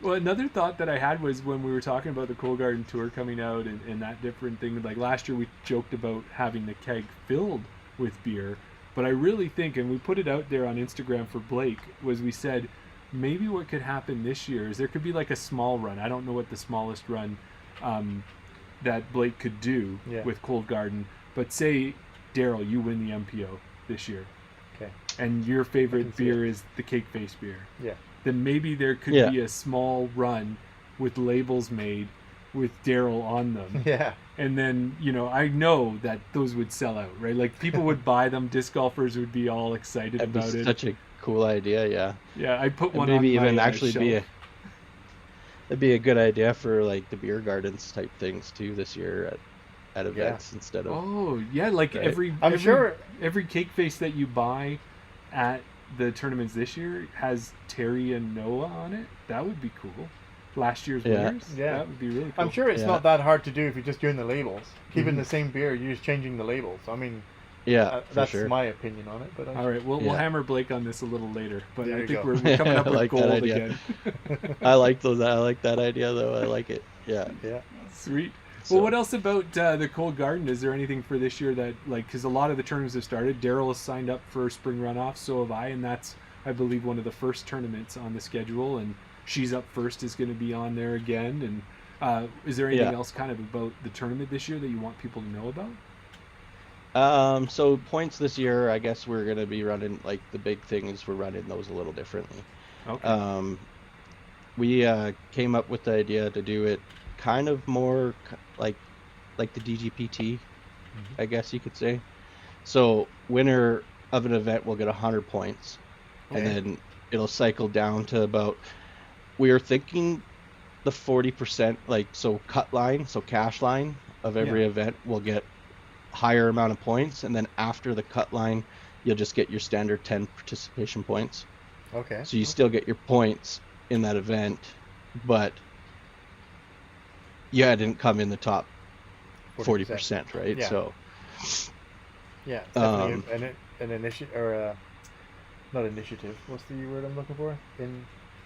Well, another thought that I had was when we were talking about the Cold Garden Tour coming out and that different thing. Like last year, we joked about having the keg filled with beer, but I really think, and we put it out there on Instagram for Blake, was we said maybe what could happen this year is there could be like a small run. I don't know what the smallest run that Blake could do with Cold Garden, but say, Daryl, you win the MPO this year. Okay. And your favorite beer is the Cake Face beer. Yeah. Then maybe there could be a small run with labels made with Daryl on them. Yeah. And then, I know that those would sell out, right? Like people would buy them. Disc golfers would be all excited about it. Such a cool idea, yeah. Yeah, I put one maybe on even my actually shelf. That'd be a good idea for like the beer gardens type things too this year at events instead of. Oh yeah, like right? every cake face that you buy at the tournaments this year has Terry and Noah on it. That would be cool. Last year's winners. Yeah, that would be really cool. I'm sure it's not that hard to do if you're just doing the labels, keeping the same beer. You're just changing the labels. I mean, that's my opinion on it. But all right, we'll hammer Blake on this a little later. But I think go. we're coming up with gold again. I like those. I like that idea though. I like it. Yeah. Yeah. Sweet. Well, what else about the Cold Garden? Is there anything for this year that, like, because a lot of the tournaments have started. Daryl has signed up for spring runoff, so have I, and that's, I believe, one of the first tournaments on the schedule. And She's Up First is going to be on there again. And is there anything else kind of about the tournament this year that you want people to know about? So points this year, I guess we're going to be running, like, the big thing is we're running those a little differently. Okay. We came up with the idea to do it kind of more like the DGPT, I guess you could say. So winner of an event will get 100 points, and then it'll cycle down to about, we are thinking the 40%, like, so cut line, so cash line of every event will get higher amount of points, and then after the cut line, you'll just get your standard 10 participation points. Okay. So you still get your points in that event, but didn't come in the top 40%, right? Yeah. So yeah, it's definitely an initiative, or not initiative. What's the word I'm looking for?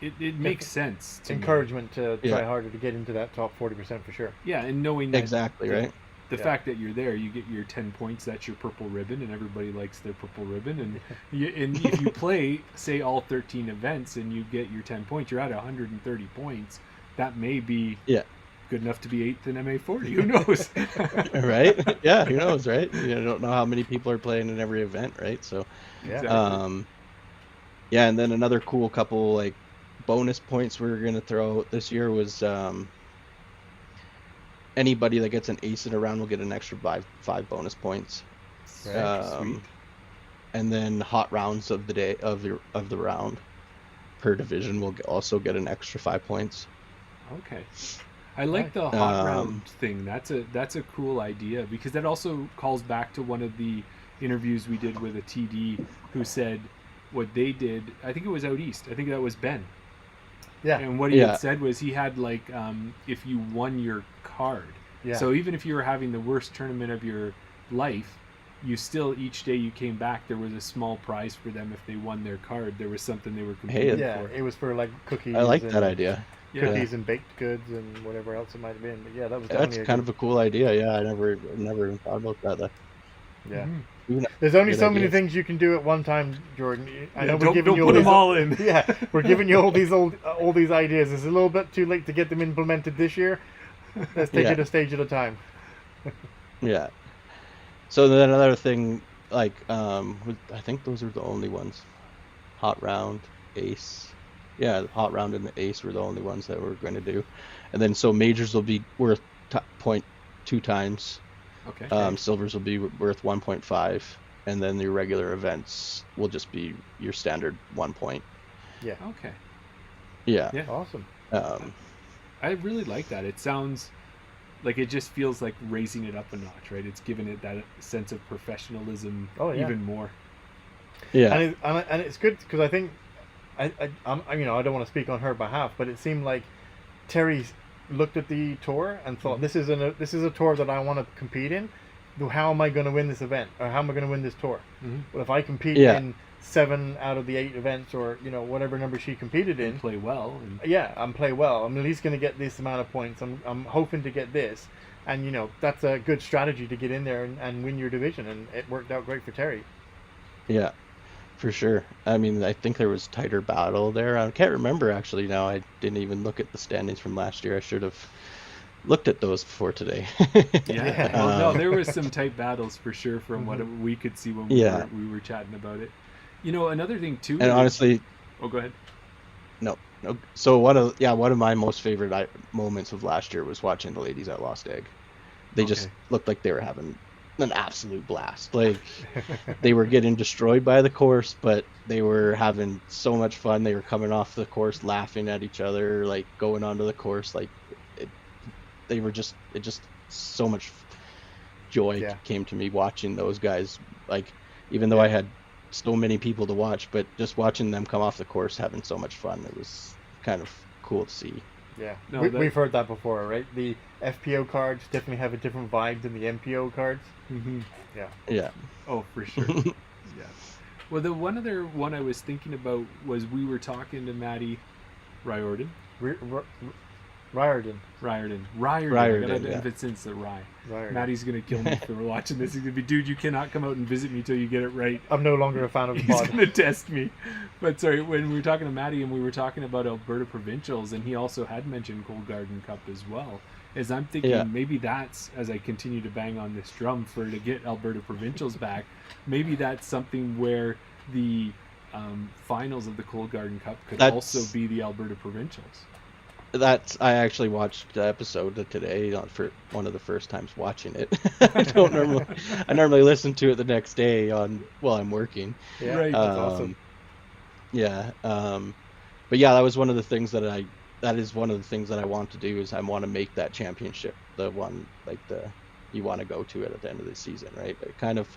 It makes sense. Encouragement to try harder to get into that top 40% for sure. Yeah, and knowing that exactly right. The fact that you're there, you get your 10 points. That's your purple ribbon, and everybody likes their purple ribbon. And if you play, say, all 13 events, and you get your 10 points, you're at 130 points. That may be good enough to be 8th in MA40. Who knows? Right? Yeah, who knows, right? You don't know how many people are playing in every event, right? So, exactly. And then another cool couple, like, bonus points we were going to throw out this year was anybody that gets an ace in a round will get an extra five bonus points. Sweet. And then hot rounds of the day of the round per division will also get an extra 5 points. Okay. I like the hot round thing. That's a cool idea, because that also calls back to one of the interviews we did with a TD who said what they did. I think it was out east. I think that was Ben. Yeah. And what he had said was he had, like, if you won your card. Yeah. So even if you were having the worst tournament of your life, you still, each day you came back, there was a small prize for them if they won their card. There was something they were competing for. It was for, like, cookies. I like that idea. Cookies and baked goods and whatever else it might have been. But yeah, that was that's kind of a cool idea. Yeah, I never even thought about that. Yeah. Mm-hmm. There's only so many things you can do at one time, Jordan. I know we're giving don't you put them all in. Yeah, we're giving you all these ideas. It's a little bit too late to get them implemented this year. Let's take it a stage at a time. Yeah. So then another thing, like, I think those are the only ones. Hot round, ace. Yeah, the hot round and the ace were the only ones that we're going to do. And then so majors will be worth 0.2 times. Okay. Silvers will be worth 1.5, and then the regular events will just be your standard 1 point. Yeah. Okay. Yeah. Awesome. I really like that. It sounds like it just feels like raising it up a notch, right? It's giving it that sense of professionalism even more. Yeah. And it's good because I think I don't want to speak on her behalf, but it seemed like Terry looked at the tour and thought, this is a tour that I want to compete in. How am I going to win this event, or how am I going to win this tour? Well, if I compete in 7 out of the 8 events, or whatever number she competed in. And play well. Yeah, and play well. I'm at least going to get this amount of points. I'm hoping to get this, and that's a good strategy to get in there and win your division, and it worked out great for Terry. Yeah, for sure. I mean, I think there was tighter battle there. I can't remember actually now. I didn't even look at the standings from last year. I should have looked at those before today. Yeah. Well, no, there was some tight battles for sure from what we could see when we were chatting about it. Another thing too. And honestly, oh, go ahead. No. So one of my most favorite moments of last year was watching the ladies at Lost Egg. They just looked like they were having an absolute blast. Like they were getting destroyed by the course, but they were having so much fun. They were coming off the course laughing at each other, like going onto the course. Like it just so much joy came to me watching those guys. Like even though I had so many people to watch, but just watching them come off the course having so much fun, it was kind of cool to see. Yeah, no, we've heard that before, right? The FPO cards definitely have a different vibe than the MPO cards. Mm-hmm. Yeah. Oh, for sure. Yeah. Well, the one other one I was thinking about was we were talking to Maddie Riordan. Riordan. Riordan. If it's since the Rye. Maddie's going to kill me for watching this. He's going to be, dude, you cannot come out and visit me till you get it right. I'm no longer a fan of the He's pod. going to test me. But sorry, when we were talking to Maddie and we were talking about Alberta Provincials, and he also had mentioned Cold Garden Cup as well, as I'm thinking maybe that's, as I continue to bang on this drum to get Alberta Provincials back, maybe that's something where the finals of the Cold Garden Cup could also be the Alberta Provincials. I actually watched the episode today for one of the first times watching it. I normally listen to it the next day while I'm working. Yeah, right. That's awesome. Yeah. But yeah, that was one of the things that is one of the things that I want to do is I want to make that championship the one you want to go to it at the end of the season, right? But it kind of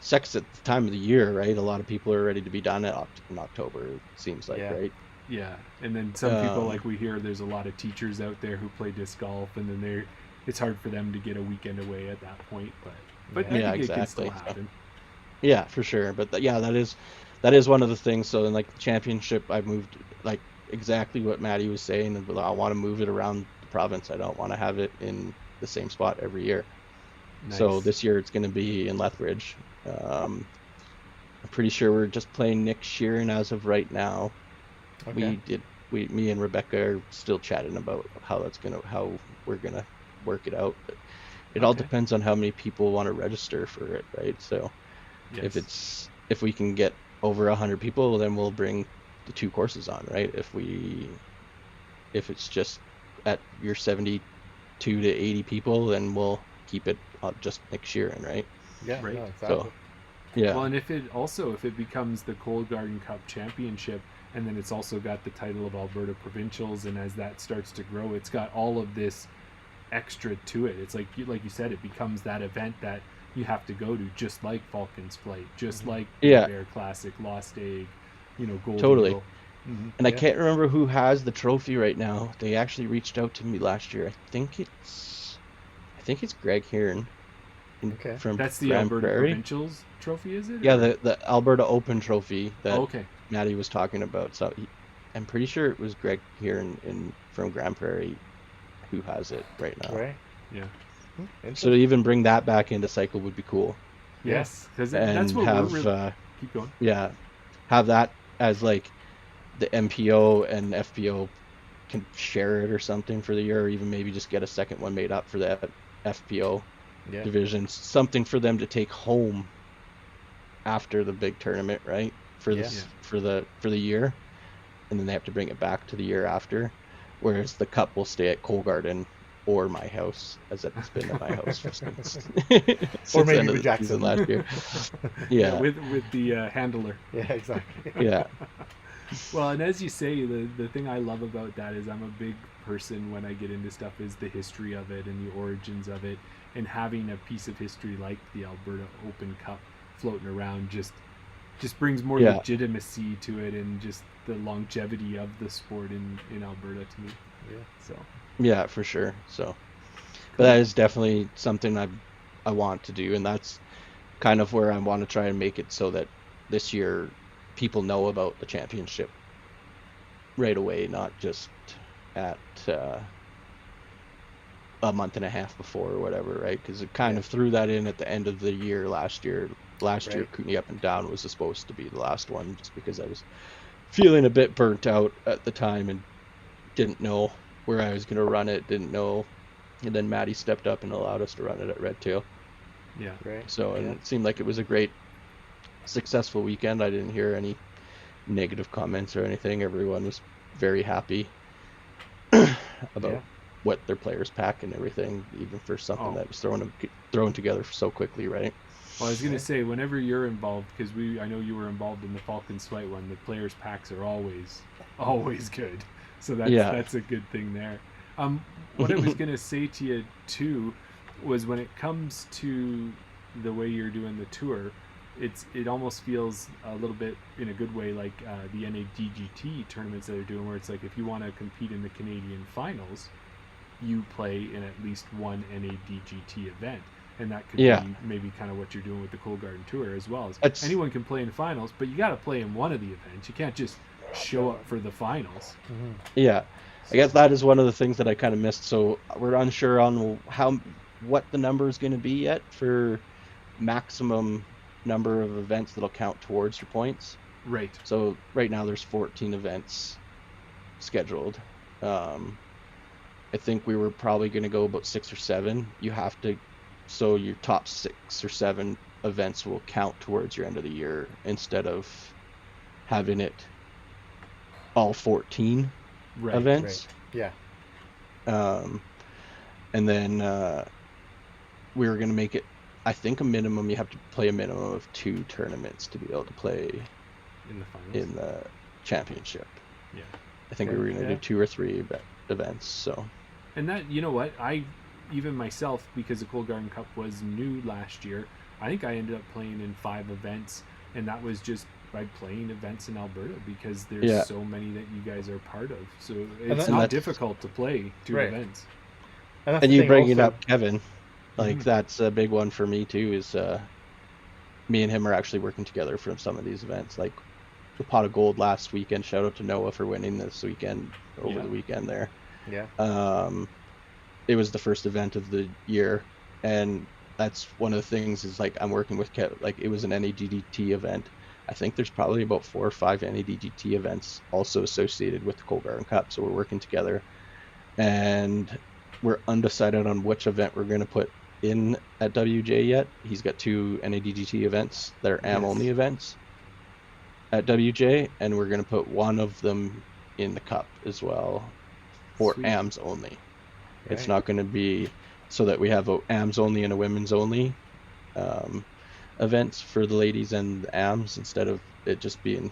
sucks at the time of the year, right? A lot of people are ready to be done in October, it seems like, right? Yeah, and then some people, like we hear, there's a lot of teachers out there who play disc golf, and then it's hard for them to get a weekend away at that point. But exactly. It can still happen. Yeah, for sure. But that is one of the things. So in the championship, I moved exactly what Maddie was saying. I want to move it around the province. I don't want to have it in the same spot every year. Nice. So this year it's going to be in Lethbridge. I'm pretty sure we're just playing Nick Sheeran as of right now. Okay. Me and Rebecca are still chatting about how we're gonna work it out. But it all depends on how many people want to register for it, right? So if we can get over 100 people, then we'll bring the 2 courses on, right? If it's just at your 72 to 80 people, then we'll keep it just Nick Sheeran, right? Yeah, right. No, exactly. So, yeah. Well, and if it becomes the Cold Garden Cup Championship, and then it's also got the title of Alberta Provincials, and as that starts to grow, it's got all of this extra to it. It's like you said, it becomes that event that you have to go to, just like Falcon's Flight, just like Bear Classic, Lost Egg, Gold Totally. Eagle. Mm-hmm. And I can't remember who has the trophy right now. They actually reached out to me last year. I think it's Greg Hearn. From that's the Grand Alberta Prairie. Provincials trophy, is it? Yeah, the Alberta Open trophy that okay. Maddie was talking about. So I'm pretty sure it was Greg here from Grand Prairie who has it right now. Right. Yeah. So to even bring that back into cycle would be cool. Yes, because that's what we're really... Keep going. Yeah, have that as like the MPO and FPO can share it or something for the year, or even maybe just get a second one made up for the FPO divisions, something for them to take home after the big tournament, right? For the year, and then they have to bring it back to the year after, whereas the cup will stay at Cold Garden or my house, as it's been at my house since or maybe with Jackson last year. Yeah, with the handler. Yeah, exactly. Yeah. Well, and as you say, the thing I love about that is I'm a big person when I get into stuff is the history of it and the origins of it, and having a piece of history like the Alberta Open Cup floating around just brings more legitimacy to it, and just the longevity of the sport in Alberta to me. Yeah. So. Yeah, for sure. So, but that is definitely something I want to do, and that's kind of where I want to try and make it so that this year people know about the championship right away, not just at a month and a half before or whatever, right? Because it kind of threw that in at the end of the year last year. Last year, Kootenay Up and Down was supposed to be the last one, just because I was feeling a bit burnt out at the time and didn't know where I was going to run it, didn't know. And then Maddie stepped up and allowed us to run it at Red Tail. Yeah. Right. So, and it seemed like it was a great, successful weekend. I didn't hear any negative comments or anything. Everyone was very happy about what their players pack and everything, even for something that was thrown together so quickly, right? Well, I was gonna say, whenever you're involved, because I know you were involved in the Falcon Swipe one, the players' packs are always good. So that's a good thing there. What I was gonna say to you too was, when it comes to the way you're doing the tour, it almost feels a little bit, in a good way, like the NADGT tournaments that they're doing, where it's like, if you want to compete in the Canadian finals, you play in at least one NADGT event. And that could be maybe kind of what you're doing with the Cold Garden Tour as well. Anyone can play in finals, but you got to play in one of the events. You can't just show up for the finals. Mm-hmm. Yeah, I guess that is one of the things that I kind of missed. So we're unsure on what the number is going to be yet for maximum number of events that'll count towards your points. Right. So right now there's 14 events scheduled. I think we were probably going to go about 6 or 7. So your top 6 or 7 events will count towards your end of the year, instead of having it all 14 events. Right. Yeah. And then we were going to make it, I think, a minimum. You have to play a minimum of 2 tournaments to be able to play in the finals, in the championship. Yeah. I think we were going to do 2 or 3 events. So. And that, you know what, even myself, because the Cold Garden Cup was new last year, I think I ended up playing in 5 events, and that was just by playing events in Alberta, because there's so many that you guys are part of. So it's not difficult to play 2 events. And you bringing up Kevin, like that's a big one for me too, is me and him are actually working together for some of these events, like the Pot of Gold last weekend. Shout out to Noah for winning this weekend, over the weekend there. Yeah. It was the first event of the year, and that's one of the things, is like, I'm working with Kevin. Like, it was an NADGT event. I think there's probably about 4 or 5 NADGT events also associated with the Cold Garden Cup, so we're working together, and we're undecided on which event we're going to put in at WJ yet. He's got 2 NADGT events that are AM only events at WJ, and we're going to put one of them in the Cup as well, for AMs only. Right. It's not going to be so that we have a AMs only and a women's only events for the ladies and the AMs, instead of it just being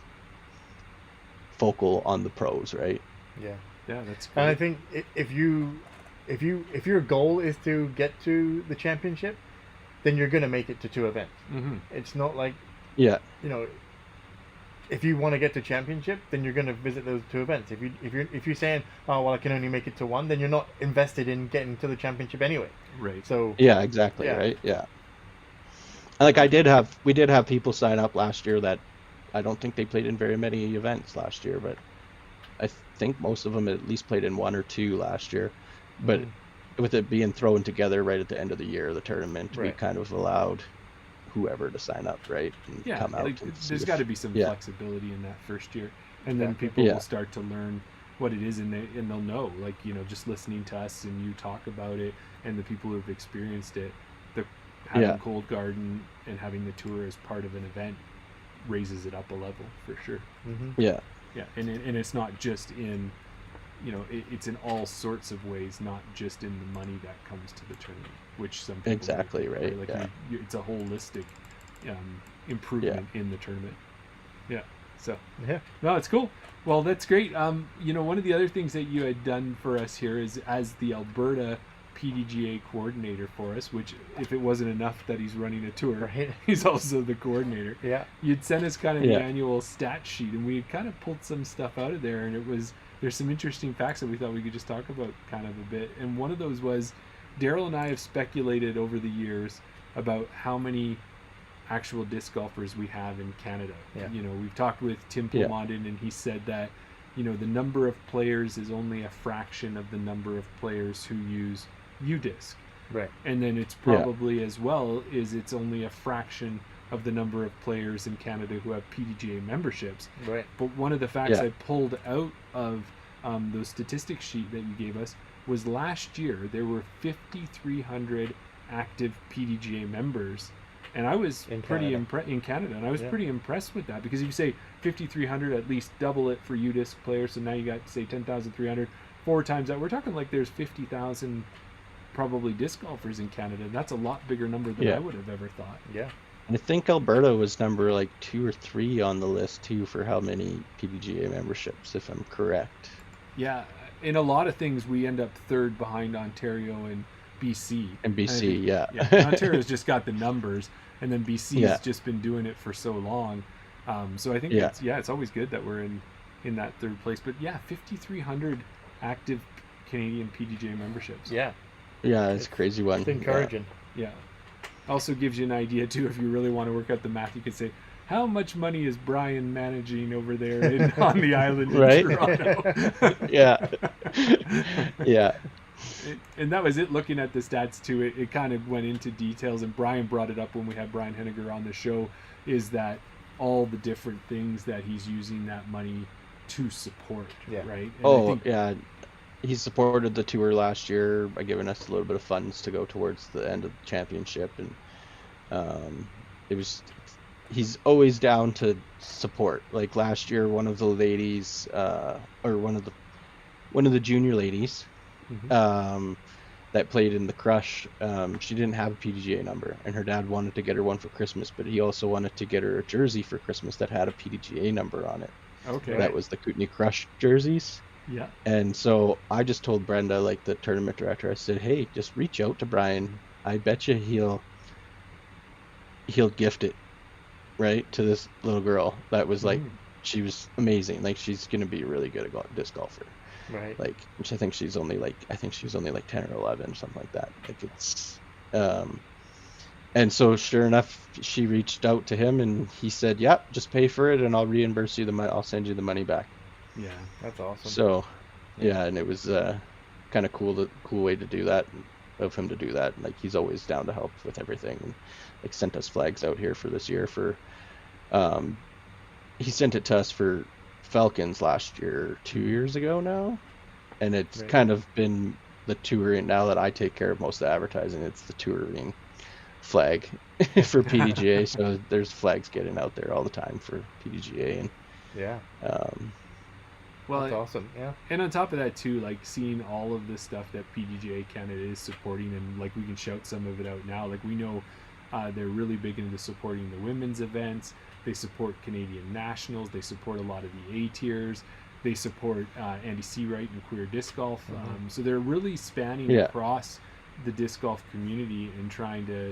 focal on the pros, right? Yeah, that's great. And I think if your goal is to get to the championship, then you're going to make it to 2 events. Mm-hmm. It's not like, if you want to get to championship, then you're going to visit those 2 events. If you're saying, oh well, I can only make it to 1, then you're not invested in getting to the championship anyway. Right. So exactly. Right. Yeah. Like we did have people sign up last year that I don't think they played in very many events last year, but I think most of them at least played in 1 or 2 last year. But with it being thrown together right at the end of the year, the tournament, we kind of allowed whoever to sign up, right? And come out. Like, there's got to be some flexibility in that first year, and then people will start to learn what it is, and they'll know, like, just listening to us and you talk about it, and the people who've experienced it, having Cold Garden and having the tour as part of an event raises it up a level for sure. Mm-hmm. Yeah, and it's not just in, it's in all sorts of ways, not just in the money that comes to the tournament, which some people right? Like it's a holistic improvement in the tournament. Yeah. So no, it's cool. Well, that's great. One of the other things that you had done for us here is, as the Alberta PDGA coordinator for us, which, if it wasn't enough that he's running a tour, he's also the coordinator. Yeah. You'd sent us kind of the annual stat sheet, and we had kind of pulled some stuff out of there, and there's some interesting facts that we thought we could just talk about kind of a bit. And one of those was, Daryl and I have speculated over the years about how many actual disc golfers we have in Canada. Yeah. You know, we've talked with Tim Plomondon, and he said that, you know, the number of players is only a fraction of the number of players who use UDisc. Right. And then it's probably as well is it's only a fraction of the number of players in Canada who have PDGA memberships. Right. But one of the facts I pulled out of those statistics sheet that you gave us was last year there were 5,300 active PDGA members, and I was pretty impressed in Canada, and I was pretty impressed with that, because if you say 5,300, at least double it for UDisc players, so now you got, say, 10,300, 4 times that, we're talking like there's 50,000 probably disc golfers in Canada. That's a lot bigger number than I would have ever thought. Yeah. And I think Alberta was number like 2 or 3 on the list too for how many PDGA memberships, if I'm correct. Yeah, in a lot of things we end up third behind Ontario and BC. And BC, yeah. Ontario's just got the numbers, and then BC's just been doing it for so long. So I think it's always good that we're in that third place. But 5,300 active Canadian PDGA memberships. Yeah. Yeah, it's a crazy one. It's encouraging. Yeah. Also gives you an idea too, if you really want to work out the math, you could say, how much money is Brian managing over there on the island in Toronto? Yeah. And that was it, looking at the stats too. It kind of went into details, and Brian brought it up when we had Brian Henniger on the show, is that all the different things that he's using that money to support, right? And he supported the tour last year by giving us a little bit of funds to go towards the end of the championship, and he's always down to support. Like last year, one of the ladies, or one of the junior ladies, that played in the Crush, she didn't have a PDGA number, and her dad wanted to get her one for Christmas, but he also wanted to get her a jersey for Christmas that had a PDGA number on it. Okay. That was the Kootenay Crush jerseys. Yeah. And so I just told Brenda, like the tournament director, I said, hey, just reach out to Brian. I bet you he'll gift it, right, to this little girl that was like, she was amazing. Like, she's going to be a really good disc golfer. Right. Like, which I think she's only like 10 or 11, something like that. Like, it's, and so sure enough, she reached out to him, and he said, yep, just pay for it and I'll reimburse you I'll send you the money back. Yeah, that's awesome. So, and it was kind of cool way to do that, of him to do that. Like, he's always down to help with everything, and like sent us flags out here for this year for, he sent it to us for Falcons last year, 2 years ago now, and it's kind of been the touring, now that I take care of most of the advertising, it's the touring flag for PDGA. So there's flags getting out there all the time for PDGA, and well, that's awesome. Yeah. And on top of that too, like seeing all of the stuff that PDGA Canada is supporting, and like we can shout some of it out now. Like, we know they're really big into supporting the women's events. They support Canadian nationals. They support a lot of the A tiers. They support Andy Seawright and queer disc golf. So they're really spanning across the disc golf community and trying to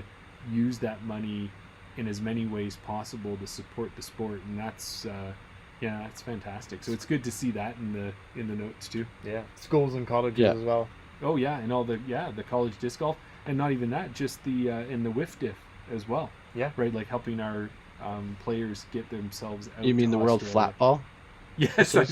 use that money in as many ways possible to support the sport. And that's that's fantastic. So it's good to see that in the notes too. Yeah, schools and colleges as well. Oh yeah, and all the college disc golf, and not even that, just the in the WIF diff as well. Yeah, right, like helping our players get themselves out. You mean the World Flat Ball? Yes, I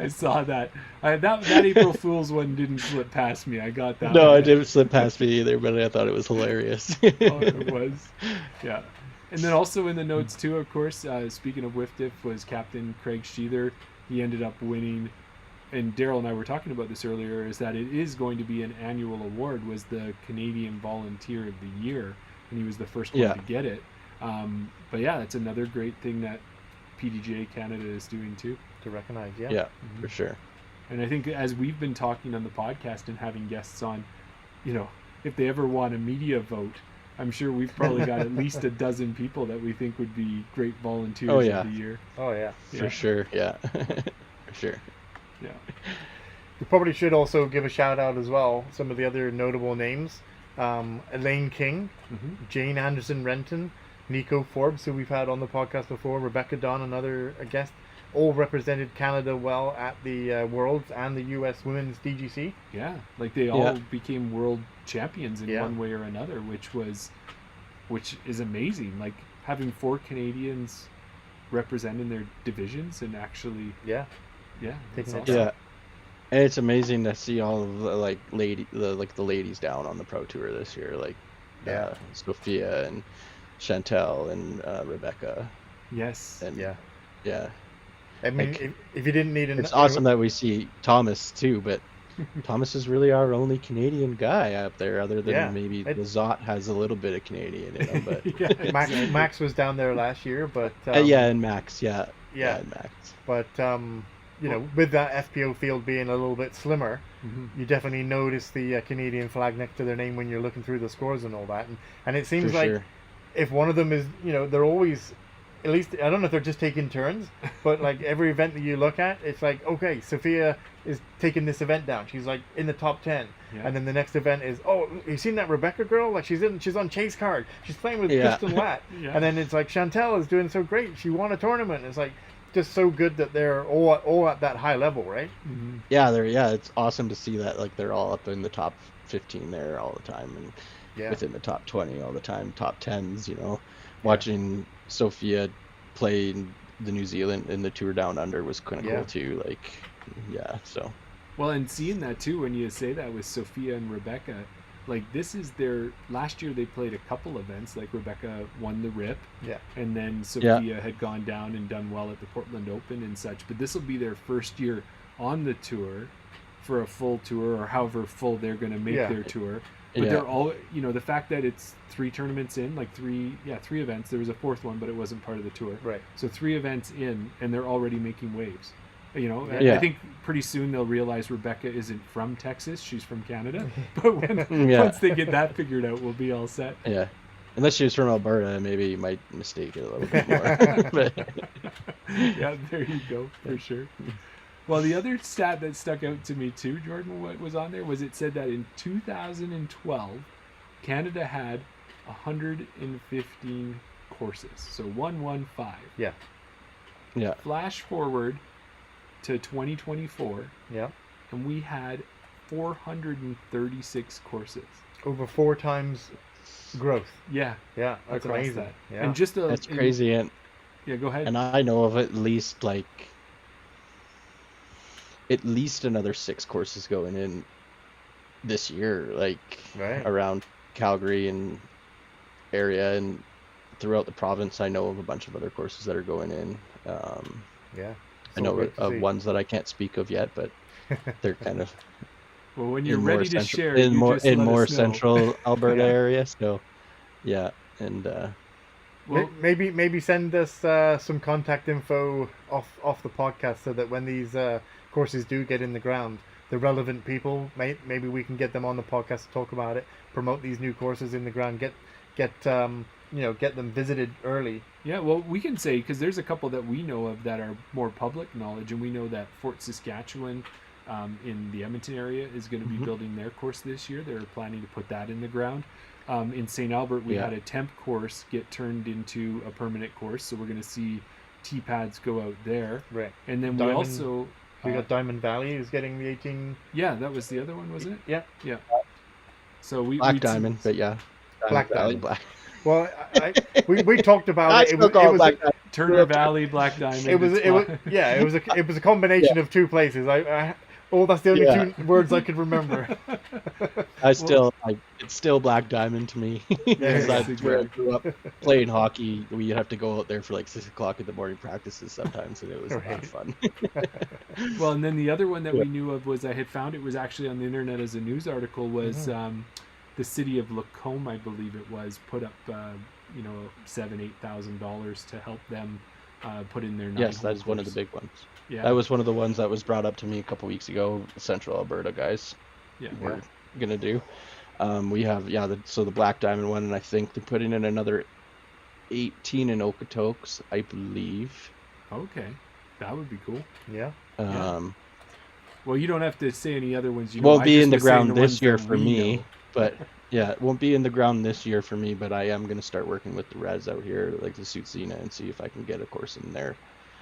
saw that. That April Fool's one didn't slip past me. I got that. No, it didn't slip past me either, but I thought it was hilarious. It was, yeah. And then also in the notes too, of course, speaking of WIF diff, was Captain Craig Sheether. He ended up winning, and Daryl and I were talking about this earlier, is that it is going to be an annual award, was the Canadian Volunteer of the Year, and he was the first one to get it. But yeah, that's another great thing that PDGA Canada is doing too. To recognize, for sure. And I think as we've been talking on the podcast and having guests on, if they ever want a media vote, I'm sure we've probably got at least a dozen people that we think would be great volunteers of the year. Oh yeah, for sure. Yeah, for sure. Yeah. We probably should also give a shout out as well. Some of the other notable names: Elaine King, Jane Anderson Renton, Nico Forbes, who we've had on the podcast before, Rebecca Don, another guest, all represented Canada well at the Worlds and the U.S. Women's DGC. Yeah, like they all became world champions in one way or another, which was which is amazing. Like having 4 Canadians representing their divisions and actually, Yeah. yeah, Taking that's it awesome. Yeah, and it's amazing to see all of the the ladies down on the pro tour this year, like Yeah. Sophia and Chantel and Rebecca, Yes. and Yeah. yeah, I mean, like if you didn't need it's awesome that we see Thomas too, but Thomas is really our only Canadian guy up there, other than Yeah, maybe it- the Zot has a little bit of Canadian in him, but Yeah, exactly. Max was down there last year, but yeah, and Max, yeah, yeah, and Max. but you know, with that FPO field being a little bit slimmer, Mhm. you definitely notice the Canadian flag next to their name when you're looking through the scores and all that, and it seems For like sure. if one of them is, you know, they're always, at least I don't know if they're just taking turns, but like every event that you look at, it's like, okay, Sophia is taking this event down. She's like in the top 10. Yeah. And then the next event is, oh, you seen that Rebecca girl? Like she's on Chase Card. She's playing with Yeah. Kristen Latt. Yeah. And then it's like Chantel is doing so great. She won a tournament. It's like just so good that they're all at that high level, right? Mhm. Yeah, it's awesome to see that, like, they're all up in the top 15 there all the time, and Yeah. within the top 20 all the time, top 10s, you know. Watching Sophia play in the New Zealand in the Tour Down Under was kind of Yeah. cool too. Like, yeah, so Well, and seeing that too, when you say that with Sophia and Rebecca, like this is their last year they played a couple events. Like Rebecca won the RIP, Yeah. and then Sophia had gone down and done well at the Portland Open and such. But this will be their first year on the tour for a full tour, or however full they're going to make Yeah. their tour. But yeah, they're all, you know, the fact that it's 3 tournaments in, like 3 events. There was a 4th one, but it wasn't part of the tour. Right. So 3 events in, and they're already making waves. You know, Yeah. I think pretty soon they'll realize Rebecca isn't from Texas; she's from Canada. But Yeah. once they get that figured out, we'll be all set. yeah. Unless she was from Alberta, maybe you might mistake it a little bit more. But Yeah, there you go, for sure. Well, the other stat that stuck out to me too, Jordan, what was on there was it said that in 2012, Canada had 115 courses, so 115. Yeah. yeah, Flash forward to 2024, Yeah. and we had 436 courses. Over 4 times growth. Yeah, Yeah. That's across amazing. that. Yeah. And just that's crazy. And yeah, go ahead. I know of at least another 6 courses going in this year, like Right. around Calgary and area, and throughout the province. I know of a bunch of other courses that are going in. Yeah. I So know great to of see. ones that I can't speak of yet, but they're kind of Well, when you're in more ready to central, share, in you more just in let more us know. central Alberta Yeah. area. So yeah, and Well, Maybe send us some contact info off the podcast so that when these courses do get in the ground, the relevant people, maybe we can get them on the podcast to talk about it, promote these new courses in the ground, get them visited early. yeah, well, we can say, because there's a couple that we know of that are more public knowledge, and we know that Fort Saskatchewan in the Edmonton area is going to be Mhm. building their course this year. They're planning to put that in the ground. In St. Albert, we Yeah. had a temp course get turned into a permanent course, so we're going to see T-pads go out there. Right. And then we Diamond- also... We got Diamond Valley who's getting the 18. yeah, that was the other one, wasn't it? Yeah. So Black we'd Diamond, but yeah, Black Valley, Diamond. Black. Well, we talked about I it. still call it Black Diamond. Turner Valley, Black Diamond. It was it's it was a combination of 2 places. That's the only Yeah. 2 words I could remember. It's still Black Diamond to me because Yeah, that's where I grew up playing hockey. We'd have to go out there for like 6 o'clock in the morning practices sometimes, and it was a lot Right. of fun. Well, and then the other one that Yeah. we knew of was I had found it was actually on the internet as a news article was the city of Lacombe, I believe it was, put up $7,000-8,000 to help them put in their 9 Yes, that is one of the course. big ones. Yeah, That was one of the ones that was brought up to me a couple weeks ago. The Central Alberta guys yeah. were gonna do. We have the Black Diamond one, and I think they're putting in another 18 in Okotoks, I believe. Okay, that would be cool. Yeah. Well, you don't have to say any other ones. You Won't know, I be just in the was saying ground the this ones year that for we me, know. but yeah, it won't be in the ground this year for me. But I am gonna start working with the Reds out here, like the Suitsina, and see if I can get a course in there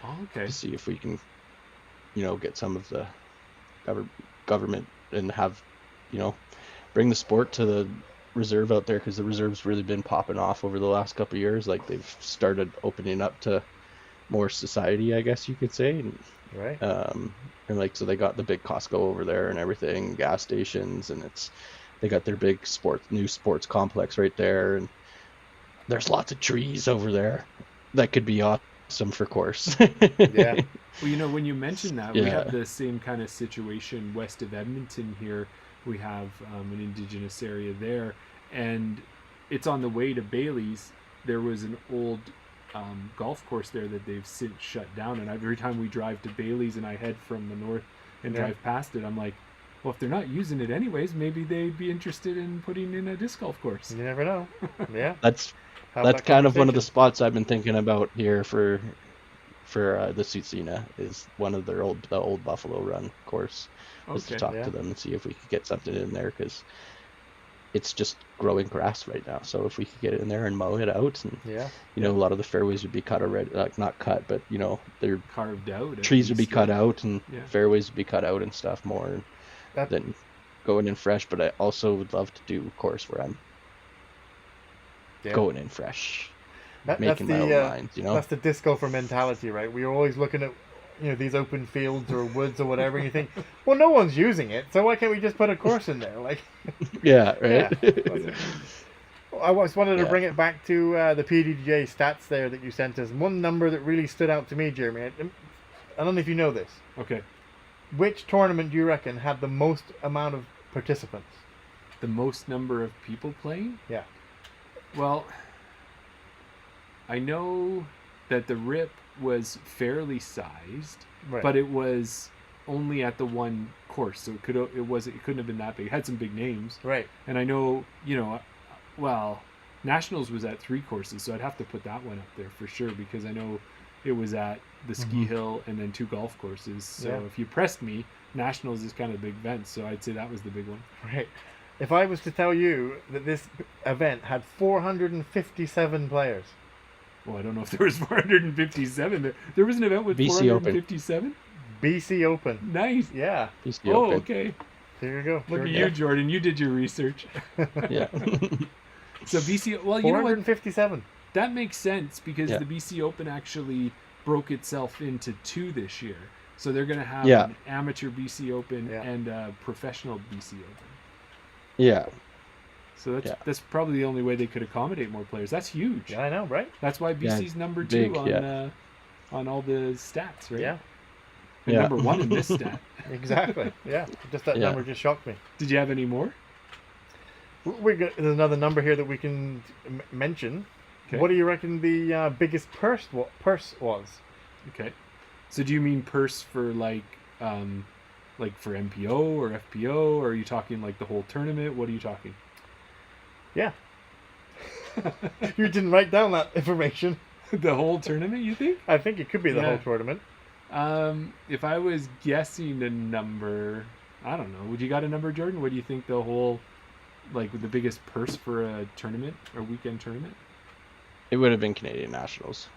Oh, okay. to see if we can, get some of the government and have, bring the sport to the reserve out there because the reserve's really been popping off over the last couple of years. Like they've started opening up to more society, I guess you could say. And, Right. and like, so they got the big Costco over there and everything, gas stations, and they got their big new sports complex right there. And there's lots of trees over there that could be awesome for course. Yeah. Well, when you mention that, we have the same kind of situation west of Edmonton here. We have an indigenous area there, and it's on the way to Bailey's. There was an old golf course there that they've since shut down, and every time we drive to Bailey's and I head from the north and drive past it, I'm like, well, if they're not using it anyways, maybe they'd be interested in putting in a disc golf course. You never know. Yeah. That's kind of one of the spots I've been thinking about here for the Tsutsina is one of their old Buffalo Run course. Was to talk to them and see if we could get something in there, because it's just growing grass right now. So if we could get it in there and mow it out, and a lot of the fairways would be cut already, like not cut, but they're carved out. Trees would be cut out, and fairways would be cut out and stuff more than going in fresh. But I also would love to do a course where I'm going in fresh, making my own lines. That's the disc golfer mentality, right? We're always looking at these open fields or woods or whatever, and you think, well, no one's using it, so why can't we just put a course in there? Like, yeah, right. Yeah. I just wanted to bring it back to the PDGA stats there that you sent us. One number that really stood out to me, Jeremy. I don't know if you know this. Okay. Which tournament do you reckon had the most amount of participants? The most number of people playing? Yeah. Well, I know that the RIP was fairly sized, but it was only at the one course, so it couldn't have been that big. It had some big names, right? And I know, Nationals was at 3 courses, so I'd have to put that one up there for sure, because I know it was at the ski hill and then 2 golf courses. So if you pressed me, Nationals is kind of a big event, so I'd say that was the big one. Right. If I was to tell you that this event had 457 players. Well, I don't know if there was 457. There was an event with BC 457? BC Open. Nice. Yeah. BC Open. Okay. There you go. Look at you, Jordan. You did your research. Yeah. So BC, well, 457. That makes sense, because the BC Open actually broke itself into 2 this year. So they're going to have an amateur BC Open and a professional BC Open. Yeah. So that's probably the only way they could accommodate more players. That's huge. Yeah, I know, right? That's why BC's number 2 on all the stats, right? Yeah. And number 1 in this stat. Exactly. Yeah. Just that number just shocked me. Did you have any more? There's another number here that we can mention. Okay. What do you reckon the biggest purse was? Okay. So do you mean purse for like for MPO or FPO, or are you talking like the whole tournament? What are you talking? Yeah. You didn't write down that information. The whole tournament, you think? I think it could be the whole tournament. If I was guessing a number, I don't know. Would you got a number, Jordan? What do you think the whole, the biggest purse for a tournament or weekend tournament? It would have been Canadian Nationals.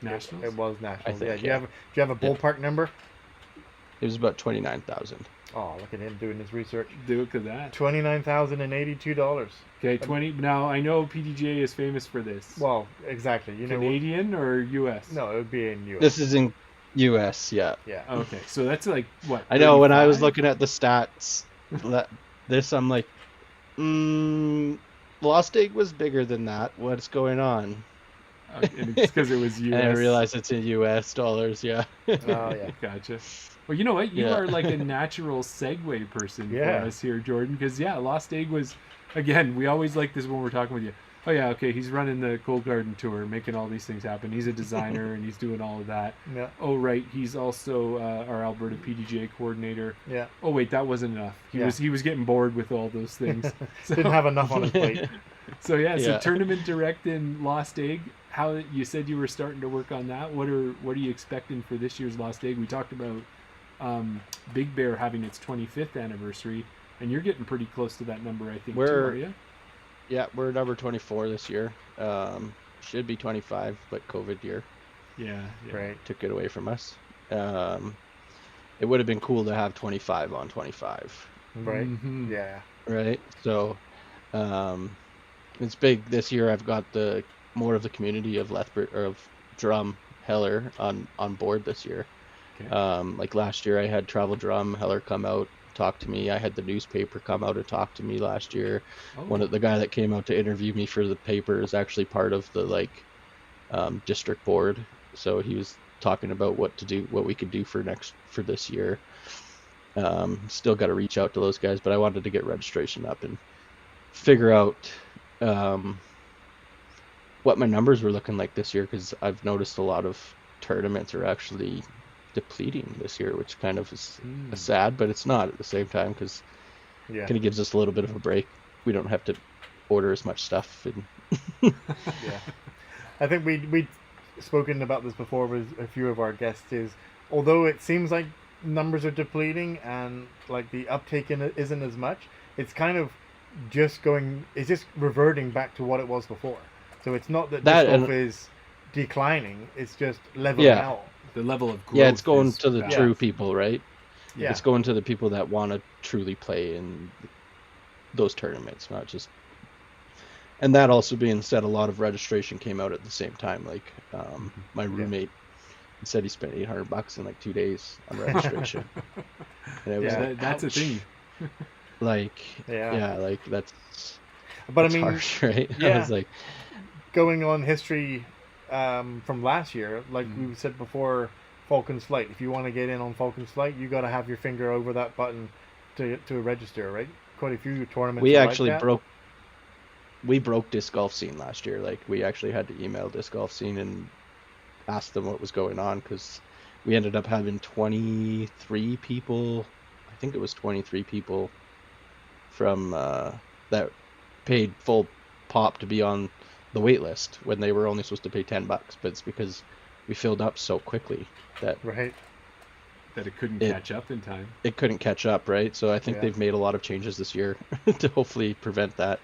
Nationals? It was Nationals. I think, Do you have a ballpark number? It was about 29,000. Oh, look at him doing his research. Look at that. $29,082. Okay, 20. Now I know PDGA is famous for this. Well, exactly. Canadian or U.S.? No, it would be in U.S. This is in U.S. Yeah. Yeah. Okay, so that's like what? I know. 35? When I was looking at the stats, I'm like, Lost Egg was bigger than that. What's going on? And it's because it was U.S. And I realized it's in U.S. dollars. Yeah. Oh yeah. Gotcha. Well, you know what? You are like a natural segue person for us here, Jordan. Because Lost Egg was, again, we always like this when we're talking with you. Oh yeah, okay, he's running the Cold Garden Tour, making all these things happen. He's a designer and he's doing all of that. Yeah. Oh right, he's also our Alberta PDGA coordinator. Yeah. Oh wait, that wasn't enough. He was getting bored with all those things. So, didn't have enough on his plate. So so tournament direct in Lost Egg. How you said you were starting to work on that? What are you expecting for this year's Lost Egg? We talked about Big Bear having its 25th anniversary, and you're getting pretty close to that number, I think. Too, are you? Yeah, we're number 24 this year. Should be 25, but COVID year. Yeah. Right. Took it away from us. It would have been cool to have 25 on 25. Right. Mm-hmm. Yeah. Right. So, It's big this year. I've got more of the community of Lethbridge or of Drum Heller on board this year. Okay. Like last year, I had Travel Drum Heller come out talk to me. I had the newspaper come out and talk to me last year. Oh. The guy that came out to interview me for the paper is actually part of the district board, so he was talking about what we could do for this year. Still got to reach out to those guys, but I wanted to get registration up and figure out what my numbers were looking like this year, because I've noticed a lot of tournaments are actually depleting this year, which kind of is sad, but it's not at the same time, because Yeah. kind of gives us a little bit of a break. We don't have to order as much stuff. And Yeah. I think we'd spoken about this before with a few of our guests, is although it seems like numbers are depleting and like the uptake in it isn't as much, it's kind of just reverting back to what it was before. So it's not that disc golf is declining, it's just leveling out. The level of growth. Yeah, it's going to the balanced. true people, right? Yeah. It's going to the people that want to truly play in those tournaments, not just. And that also being said, a lot of registration came out at the same time. Like my roommate said he spent $800 in like 2 days on registration. And it was that's a thing. Like like that's. But I mean, harsh, right? Yeah. I was like, going on history from last year, like we said before, Falcon's Flight. If you want to get in on Falcon's Flight, you got to have your finger over that button to register, right? Quite a few tournaments. We actually broke disc golf scene last year. Like we actually had to email disc golf scene and ask them what was going on, because we ended up having 23 people. I think it was 23 people from that paid full pop to be on the wait list when they were only supposed to pay $10, but it's because we filled up so quickly that that it couldn't catch up in time. It couldn't catch up, right? So I think they've made a lot of changes this year to hopefully prevent that.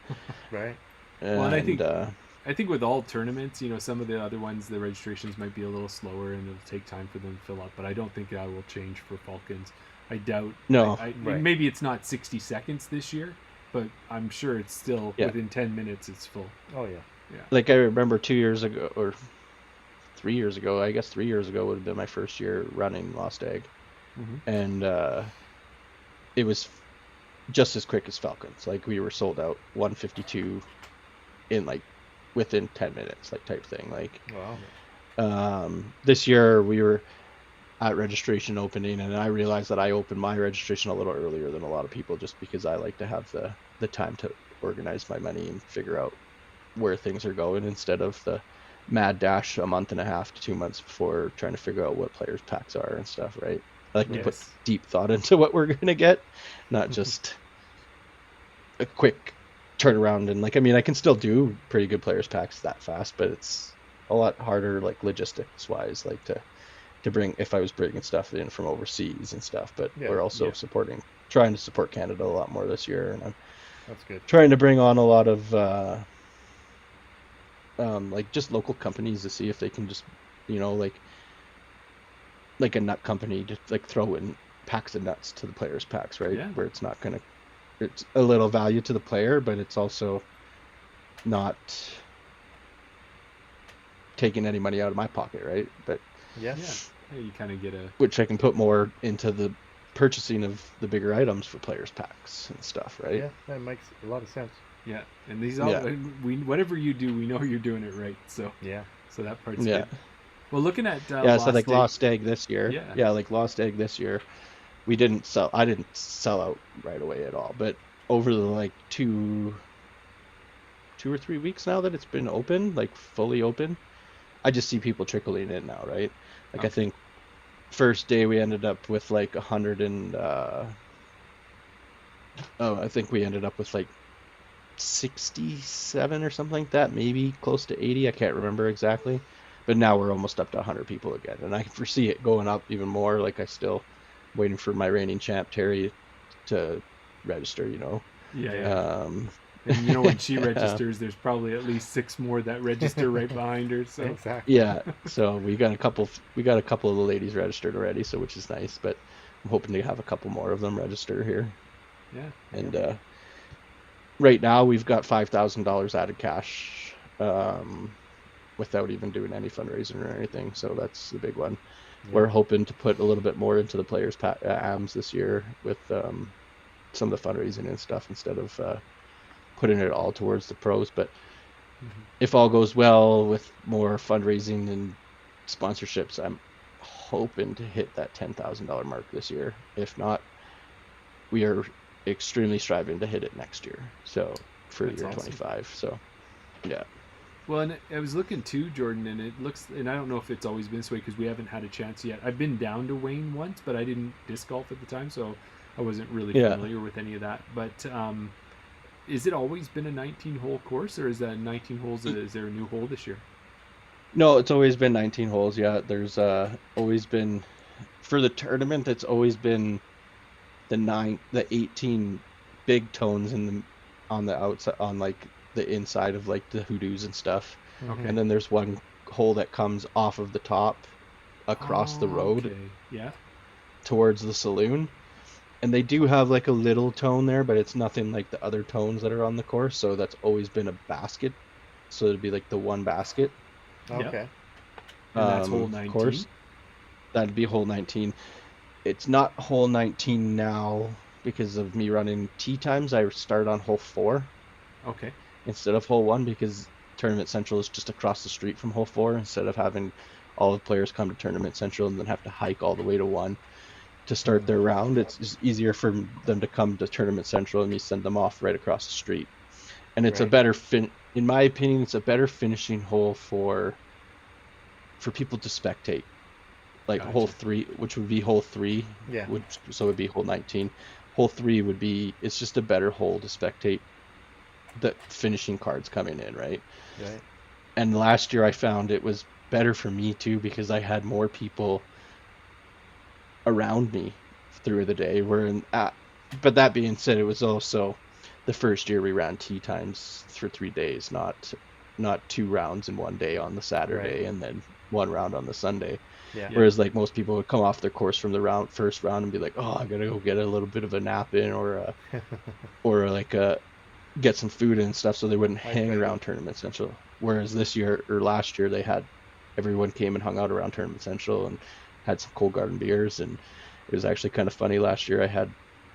Right. Well, and I think with all tournaments, some of the other ones, the registrations might be a little slower and it'll take time for them to fill up, but I don't think that will change for Falcons. I doubt. No. Maybe it's not 60 seconds this year, but I'm sure it's still within 10 minutes it's full. Oh, yeah. Like I remember 2 years ago, or 3 years ago, I guess 3 years ago would have been my first year running Lost Egg. And it was just as quick as Falcons. Like we were sold out 152 in like within 10 minutes, like type thing. Like this year we were at registration opening, and I realized that I opened my registration a little earlier than a lot of people, just because I like to have the time to organize my money and figure out where things are going, instead of the mad dash a month and a half to 2 months before trying to figure out what players' packs are and stuff, right? I like to put deep thought into what we're going to get, not just a quick turnaround. And I can still do pretty good players' packs that fast, but it's a lot harder, like logistics wise, like to bring, if I was bringing stuff in from overseas and stuff. But we're also trying to support Canada a lot more this year, and that's good. Trying to bring on a lot of like just local companies to see if they can just like a nut company to like throw in packs of nuts to the players' packs, right? Where it's not gonna, it's a little value to the player, but it's also not taking any money out of my pocket, right? But you kind of get which I can put more into the purchasing of the bigger items for players' packs and stuff, right? Yeah, that makes a lot of sense. Yeah, and these whatever you do, we know you're doing it right. So so that part's good. Well, looking at Lost Egg this year. Like Lost Egg this year, I didn't sell out right away at all. But over the like two or 3 weeks now that it's been open, like fully open, I just see people trickling in now, right? Like I think first day we ended up with like 100 and I think we ended up with like 67 or something like that, maybe close to 80. I can't remember exactly. But now we're almost up to 100 people again, and I foresee it going up even more. Like I still waiting for my reigning champ Terry to register. And when she registers, there's probably at least 6 more that register right behind her. So exactly. Yeah, so we got a couple of the ladies registered already, so which is nice. But I'm hoping to have a couple more of them register here. Yeah. And right now we've got $5,000 added cash, without even doing any fundraising or anything. So that's the big one. Yeah. We're hoping to put a little bit more into the players' AMs this year with some of the fundraising and stuff instead of putting it all towards the pros. But if all goes well with more fundraising and sponsorships, I'm hoping to hit that $10,000 mark this year. If not, we are extremely striving to hit it next year. So for That's year awesome. 25. So yeah. Well, and I was looking too, Jordan, and it looks, and I don't know if it's always been this way because we haven't had a chance yet. I've been down to Wayne once, but I didn't disc golf at the time, so I wasn't really familiar with any of that. But is it always been a 19-hole course, or is that 19 holes? Is there a new hole this year? No, it's always been 19 holes. Yeah, there's always been, for the tournament, it's always been the 18 big tones on the outside, on like the inside of like the hoodoos and stuff. Okay. And then there's one hole that comes off of the top across the road Okay. Yeah. towards the saloon. And they do have like a little tone there, but it's nothing like the other tones that are on the course. So that's always been a basket. So it'd be like the one basket. Okay. And that's hole 19. Course. That'd be hole 19. It's not hole 19 now because of me running tee times. I start on hole 4. Okay. Instead of hole 1 because Tournament Central is just across the street from hole 4. Instead of having all the players come to Tournament Central and then have to hike all the way to 1 to start their round, it's just easier for them to come to Tournament Central and me send them off right across the street. And it's a better in my opinion, it's a better finishing hole for people to spectate. Like hole 3, which would be hole 3, so it would be hole 19. Hole 3 would be, it's just a better hole to spectate the finishing cards coming in, right? And last year I found it was better for me too because I had more people around me through the day. But that being said, it was also the first year we ran tee times for 3 days, not 2 rounds in one day on the Saturday and then 1 round on the Sunday. Whereas like most people would come off their course from the first round and be like, oh, I gotta go get a little bit of a nap in or like get some food and stuff, so they wouldn't hang around Tournament Central. Whereas this year or last year everyone came and hung out around Tournament Central and had some Cold Garden beers, and it was actually kind of funny. Last year I had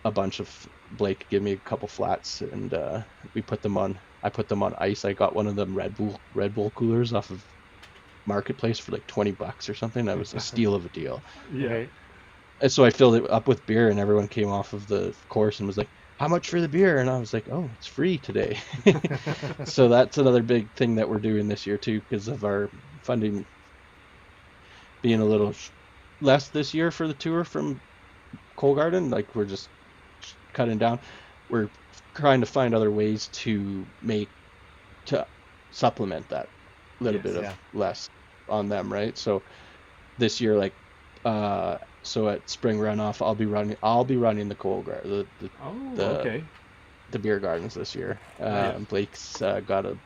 a bunch of Blake give me a couple flats and I put them on ice. I got one of them Red Bull coolers off of Marketplace for like $20 or something. That was a steal of a deal. And so I filled it up with beer and everyone came off of the course and was like, how much for the beer? And I was like, oh, it's free today. So that's another big thing that we're doing this year too, because of our funding being a little less this year for the tour from Cold Garden. Like we're just cutting down. We're trying to find other ways to supplement that little bit of less on them, right? So this year, like so at Spring Runoff, I'll be running the Cold Garden, the beer gardens this year. Blake's got a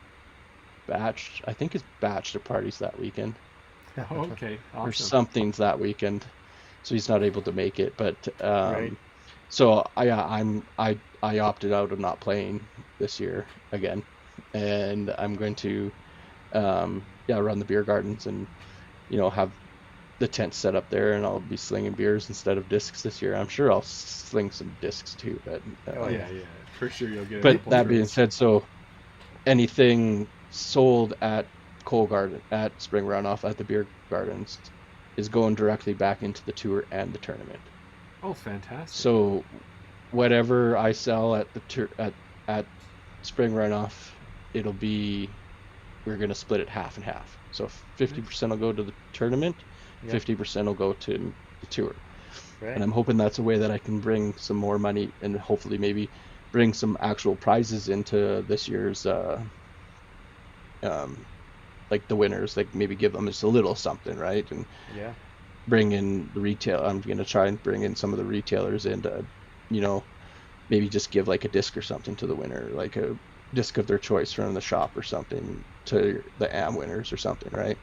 batch. I think his batch to parties that weekend. Okay, awesome. Or something's that weekend, so he's not able to make it. But so I opted out of not playing this year again, and I'm going to run the beer gardens and have the tent set up there, and I'll be slinging beers instead of discs this year. I'm sure I'll sling some discs too, but for sure you'll get. But that being said, so anything sold at Cold Garden, at Spring Runoff, at the beer gardens is going directly back into the tour and the tournament. Oh, fantastic! So whatever I sell at the at Spring Runoff, we're gonna split it half and half. So 50% will go to the tournament, 50% will go to the tour. And I'm hoping that's a way that I can bring some more money and hopefully maybe bring some actual prizes into this year's like the winners, like maybe give them just a little something, right? And bring in the retail. I'm gonna try and bring in some of the retailers and maybe just give like a disc or something to the winner, like a disc of their choice from the shop or something to the AM winners or something, right?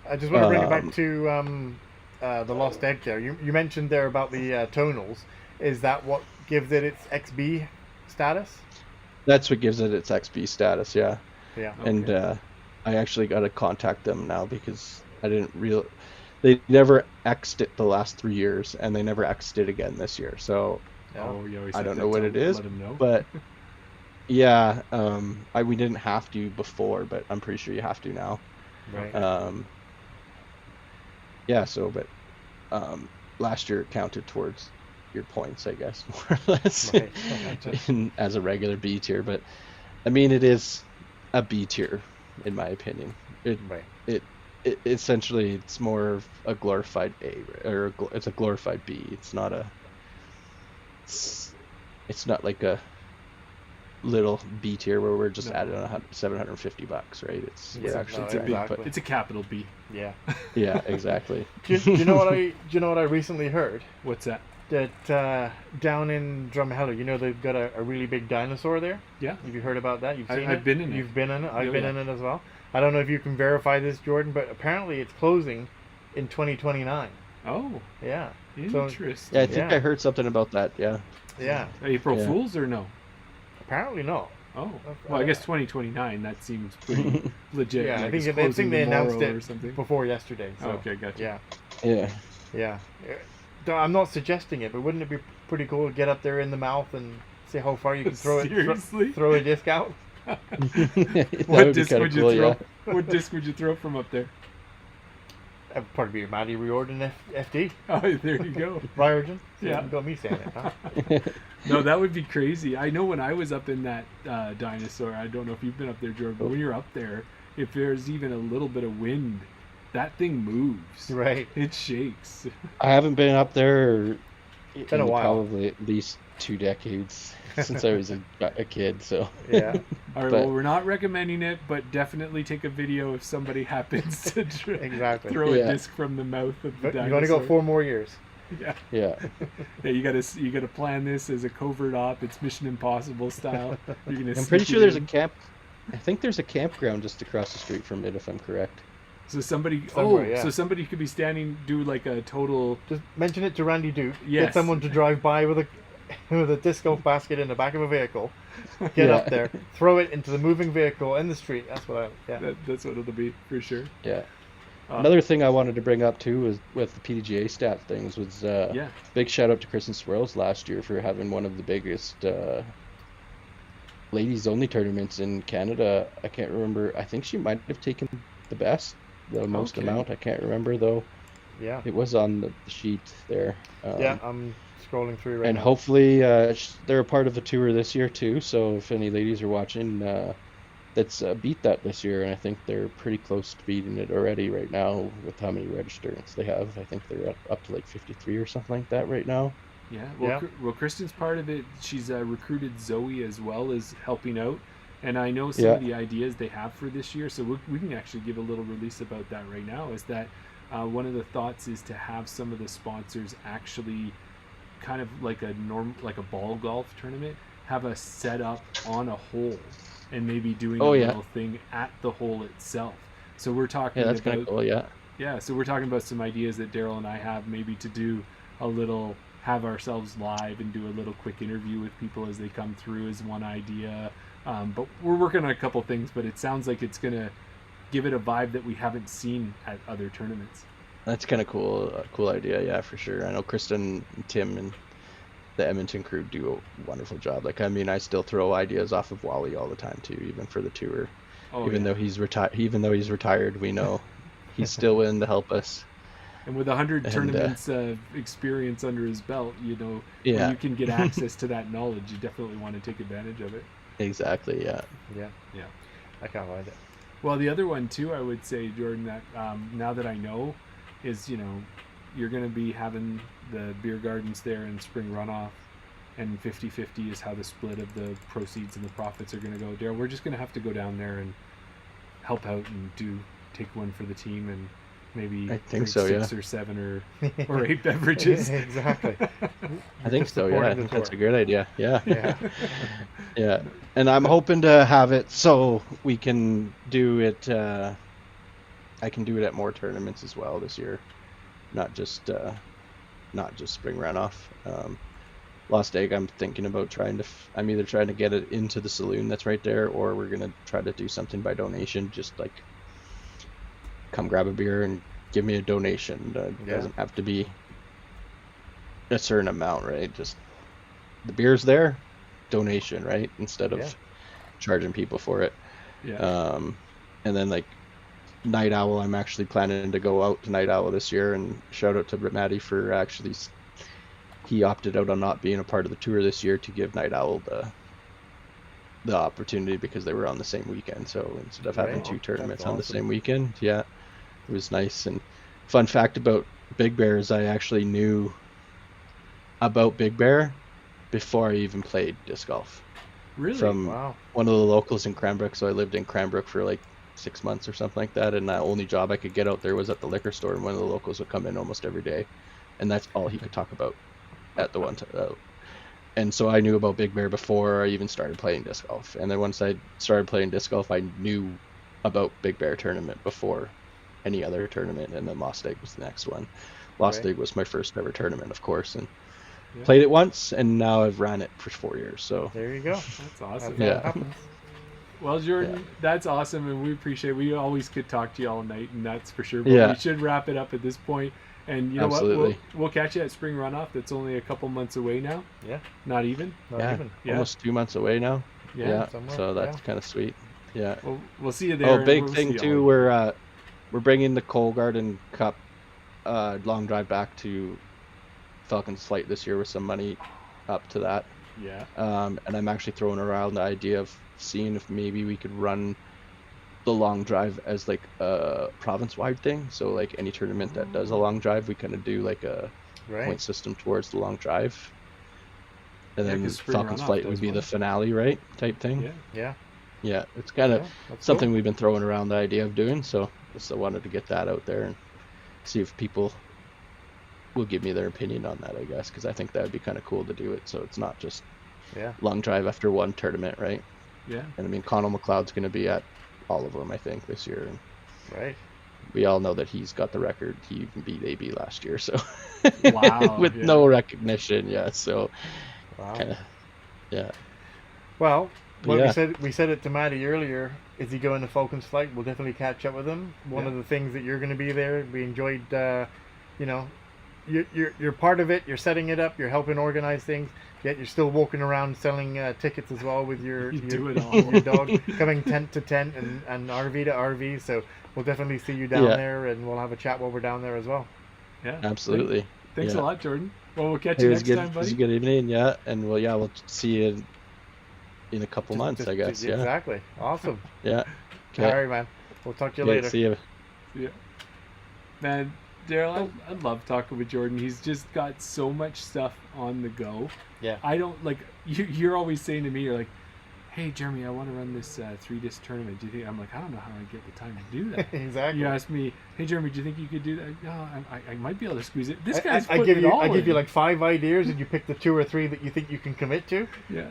I just want to bring it back to the Lost Egg there. You mentioned there about the tonals. Is that what gives it its XB status. That's what gives it its XB status, yeah. Yeah. And Okay. I actually got to contact them now because I didn't they never X'd it the last 3 years, and they never X'd it again this year. So Oh, you always I have don't to know what it is, let them know. but yeah, we didn't have to before, but I'm pretty sure you have to now. Right. Yeah. So, but last year it counted towards your points, I guess, more or less, Right. as a regular B tier. But I mean, it is a B tier, in my opinion. Right. It essentially, it's more of a glorified A, or it's a glorified B. It's not it's not like a little B tier where we're just No. adding $750, right? We're Yeah, actually no, trying to exactly. put, It's a capital B. Yeah. yeah, exactly. Do you know what I recently heard? What's that? That down in Drumheller, you know, they've got a really big dinosaur there. Yeah. Have you heard about that? You've seen it? I've been in it. You've been in it. I've Oh, been yeah. in it as well. I don't know if you can verify this, Jordan, but apparently it's closing in 2029. Oh, Yeah. interesting. Yeah, I think Yeah. I heard something about that. Yeah. Yeah. April Yeah. Fools or no? Apparently no. Oh, well, I guess 2029. That seems pretty legit. Yeah, I like think it's they closing they announced tomorrow it or something. before yesterday. So, Okay, gotcha. Yeah. Yeah. Yeah. I'm not suggesting it, but wouldn't it be pretty cool to get up there in the mouth and see how far you can throw it? Seriously? Throw a disc out? That What would be disc kind would of you cool, throw? yeah. What disc would you throw from up there? That'd probably be a Matty Riordan FD. Oh, there you go. Ryorgen? Yeah. You got me saying it, huh? No, that would be crazy. I know when I was up in that dinosaur, I don't know if you've been up there, Jordan, but when you're up there, if there's even a little bit of wind, that thing moves. Right. It shakes. I haven't been up there Been a in while. probably at least 2 decades since I was a kid. So Yeah. All right, But- well, we're not recommending it, but definitely take a video if somebody happens to Exactly. throw Yeah. a disc from the mouth of the But dinosaur. you've only got 4 more years. Yeah. yeah. Yeah, you gotta plan this as a covert op. It's Mission Impossible style. You're gonna. I'm pretty sneak sure it there's a in. camp. I think there's a campground just across the street from it, if I'm correct. So somebody. Somewhere, yeah. So somebody could be do like a total. Just mention it to Randy Duke. Yes. Get someone to drive by with a disc golf basket in the back of a vehicle. Get Yeah. up there, throw it into the moving vehicle in the street. That's what That's what it'll be for sure. Yeah. Uh, Another thing I wanted to bring up too was with the PDGA stat things was Yeah. big shout out to Kristen Swirls last year for having one of the biggest ladies only tournaments in Canada. I can't remember. I think she might have taken the most Okay. amount. I can't remember though. Yeah. It was on the sheet there. Yeah. I'm scrolling through right And now. hopefully they're a part of the tour this year too. So if any ladies are watching, that's beat that this year, and I think they're pretty close to beating it already right now with how many registrants they have. I think they're up to like 53 or something like that right now. Yeah. Yeah. Well, Kristen's part of it. She's recruited Zoe as well as helping out, and I know some Yeah. of the ideas they have for this year. So we can actually give a little release about that right now. Is that one of the thoughts is to have some of the sponsors actually kind of like a ball golf tournament, have a setup on a hole, and maybe doing Oh, a yeah. little thing at the hole itself. So we're talking Yeah, that's about kind of cool. Yeah. yeah, so we're talking about some ideas that Daryl and I have maybe to do have ourselves live and do a little quick interview with people as they come through is one idea. But we're working on a couple things, but it sounds like it's going to give it a vibe that we haven't seen at other tournaments. That's kind of cool. Cool idea. Yeah, for sure. I know Kristen, and Tim, and the Edmonton crew do a wonderful job. Like, I mean, I still throw ideas off of Wally all the time too, even for the tour. Oh, Even though he's retired, we know he's still willing to help us. And with 100 And, tournaments experience under his belt, when Yeah. you can get access to that knowledge, you definitely want to take advantage of it. Exactly. Yeah. Yeah. Yeah. I can't find it. Well, the other one too, I would say, Jordan, that now that I know, is you're going to be having the beer gardens there in spring runoff, and 50-50 is how the split of the proceeds and the profits are going to go. Daryl, we're just going to have to go down there and help out and take one for the team and maybe I think drink so, 6 yeah. or 7 or 8 beverages. Exactly. I think Just so. Yeah, I supporting the think that's a tour. great idea. Yeah. Yeah. Yeah. And I'm hoping to have it so we can do it. I can do it at more tournaments as well this year, not just spring runoff. Lost Egg, I'm thinking about I'm either trying to get it into the saloon that's right there, or we're gonna try to do something by donation, just like come grab a beer and give me a donation. It doesn't have to be a certain amount, right? Just the beer's there, donation, right? Instead of charging people for it. Yeah. And then like Night Owl, I'm actually planning to go out to Night Owl this year, and shout out to Maddie for actually, he opted out on not being a part of the tour this year to give Night Owl the opportunity, because they were on the same weekend. So instead of having two tournaments on the same weekend, it was nice. And fun fact about Big Bear is I actually knew about Big Bear before I even played disc golf. Really? From one of the locals in Cranbrook. So I lived in Cranbrook for like 6 months or something like that, and the only job I could get out there was at the liquor store, and one of the locals would come in almost every day, and that's all he could talk about at the one time. And so I knew about Big Bear before I even started playing disc golf. And then once I started playing disc golf, I knew about Big Bear tournament before any other tournament, and then Lost Egg was the next one. Lost Egg was my first ever tournament, of course, and played it once, and now I've ran it for 4 years. So there you go. That's awesome. Yeah. Well, Jordan, that's awesome, and we appreciate it. We always could talk to you all night, and that's for sure. But we should wrap it up at this point. And you know what? We'll catch you at Spring Runoff. That's only a couple months away now. Yeah. Not even? Not even. Almost 2 months away now. Yeah. So that's kind of sweet. Yeah. We'll see you there. Oh, big thing too, we're bringing the Cole Garden Cup long drive back to Falcons Flight this year with some money up to that. Yeah. And I'm actually throwing around the idea of seeing if maybe we could run the long drive as like a province-wide thing. So like any tournament that does a long drive, we kind of do like a point system towards the long drive. And then Falcons Flight would be the finale, right? Type thing. Yeah. Yeah. It's kind of something we've been throwing around the idea of doing. So I wanted to get that out there and see if people will give me their opinion on that, I guess, because I think that would be kind of cool to do it. So it's not just long drive after one tournament, right? Yeah. And I mean, Connell McLeod's going to be at all of them, I think, this year. Right. We all know that he's got the record. He even beat AB last year, so wow, with no recognition. Yeah. So wow. Yeah. Well, we said it to Maddie earlier. Is he going to Falcons Flight? We'll definitely catch up with him. One of the things that you're going to be there. We enjoyed, you're part of it. You're setting it up. You're helping organize things. Yet you're still walking around selling tickets as well with your dog, coming tent to tent and RV to RV. So we'll definitely see you down there, and we'll have a chat while we're down there as well. Yeah, absolutely. Thanks a lot, Jordan. Well, we'll catch you next time, buddy. It was a good evening, and we'll see you in a couple months, I guess. Exactly. Awesome. Yeah. Okay. All right, man. We'll talk to you later. See you. Yeah. Man, Daryl, I love talking with Jordan. He's just got so much stuff on the go. Yeah. I don't like you're always saying to me, you're like, hey Jeremy, I want to run this 3-disc tournament. Do you think? I'm like, I don't know how I get the time to do that. Exactly. You ask me, hey Jeremy, do you think you could do that? No, I might be able to squeeze it. This guy's I give you like 5 ideas, and you pick the 2 or 3 that you think you can commit to. Yeah.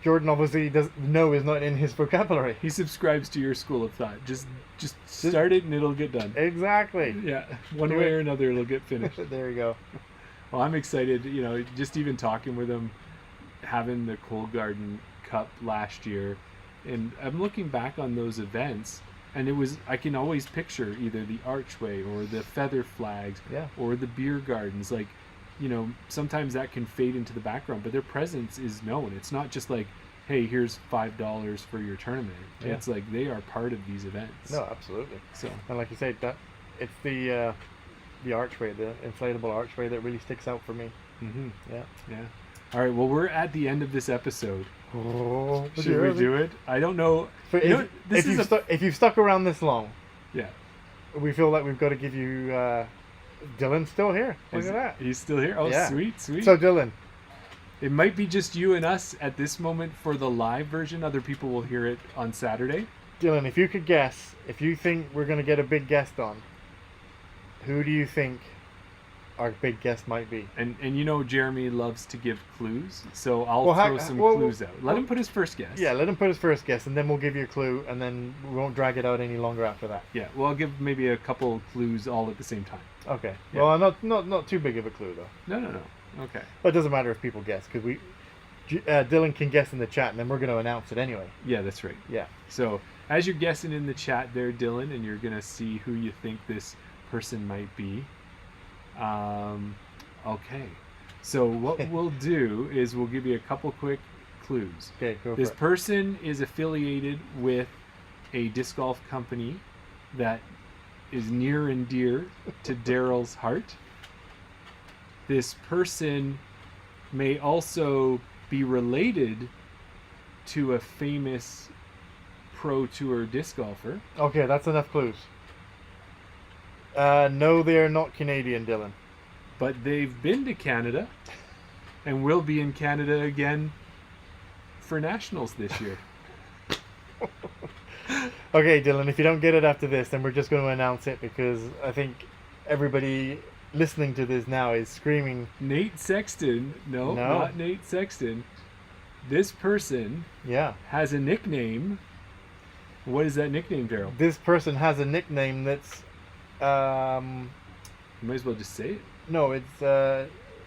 Jordan obviously is not in his vocabulary. He subscribes to your school of thought. Just start it and it'll get done. Exactly. Yeah. One way or another, it'll get finished. There you go. Well, I'm excited. Just even talking with him, having the Cole Garden Cup last year, and I'm looking back on those events, and I can always picture either the archway or the feather flags, or the beer gardens. Like, sometimes that can fade into the background, but their presence is known. It's not just like, hey, here's $5 for your tournament. Yeah. It's like they are part of these events. No, absolutely. So, and like you say, that it's the archway, the inflatable archway that really sticks out for me. Mm-hmm. Yeah. All right. Well, we're at the end of this episode. Oh, should we do it? I don't know. If you've stuck around this long, we feel like we've got to give you. Dylan's still here. Look at that. He's still here. Oh, yeah. Sweet. So Dylan, it might be just you and us at this moment for the live version. Other people will hear it on Saturday. Dylan, if you could guess, if you think we're going to get a big guest on, who do you think our big guest might be? And Jeremy loves to give clues, so I'll throw some clues out. Let him put his first guess. Yeah, let him put his first guess, and then we'll give you a clue, and then we won't drag it out any longer after that. Yeah, well, I'll give maybe a couple clues all at the same time. Okay. Yeah. Well, not too big of a clue though. No. Okay. But it doesn't matter if people guess because Dylan can guess in the chat, and then we're going to announce it anyway. Yeah, that's right. Yeah. So as you're guessing in the chat there, Dylan, and you're gonna see who you think this person might be. Okay. So what we'll do is we'll give you a couple quick clues. Okay, go This for it. person is affiliated with a disc golf company that is near and dear to Daryl's heart. This person may also be related to a famous pro tour disc golfer. Okay, that's enough clues. No, they're not Canadian, Dylan. But they've been to Canada and will be in Canada again for nationals this year. Okay, Dylan, if you don't get it after this, then we're just going to announce it because I think everybody listening to this now is screaming. Nate Sexton. No, No. not Nate Sexton. This person Yeah. has a nickname. What is that nickname, Daryl? This person has a nickname that's You might as well just say it. no, it's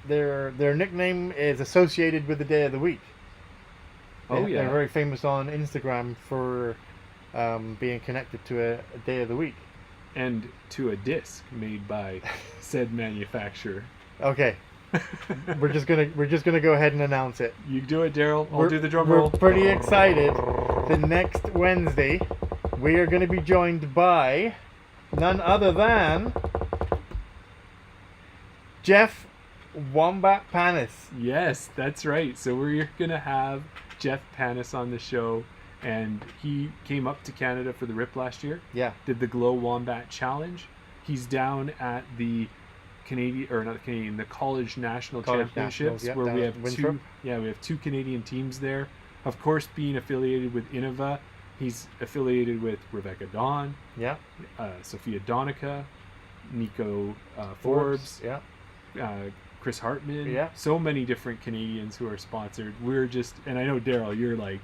their nickname is associated with the day of the week. Oh, yeah. They're very famous on Instagram for being connected to a day of the week. And to a disc made by said manufacturer. Okay. we're just gonna go ahead and announce it. You do it, Daryl. I'll do the drum roll. We're pretty excited. The next Wednesday, we are going to be joined by none other than Jeff Wombat Panis. Yes, that's right. So we're going to have Jeff Panis on the show, and he came up to Canada for the RIP last year. Yeah. Did the Glow Wombat Challenge. He's down at the the College National College Championships, Nationals, yeah, where down we at have Winthrop. we have two Canadian teams there. Of course, being affiliated with Innova, he's affiliated with Rebecca Dawn, Yeah. Sophia Donica, Nico Forbes, Yeah. Chris Hartman. Yeah. So many different Canadians who are sponsored. We're just, and I know Daryl, you're like,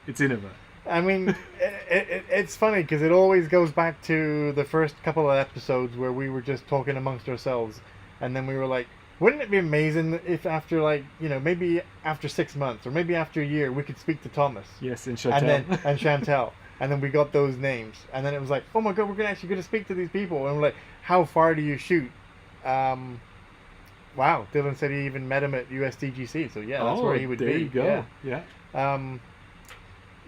it's Innova. I mean, it's funny because it always goes back to the first couple of episodes where we were just talking amongst ourselves, and then we were like, wouldn't it be amazing if after maybe after 6 months or maybe after a year we could speak to Thomas? Yes, and Chantel. And Chantel. And then we got those names. And then it was like, oh my God, we're actually going to speak to these people. And we're like, how far do you shoot? Wow. Dylan said he even met him at USDGC. So yeah, that's where he would be. There you go. Yeah. Yeah.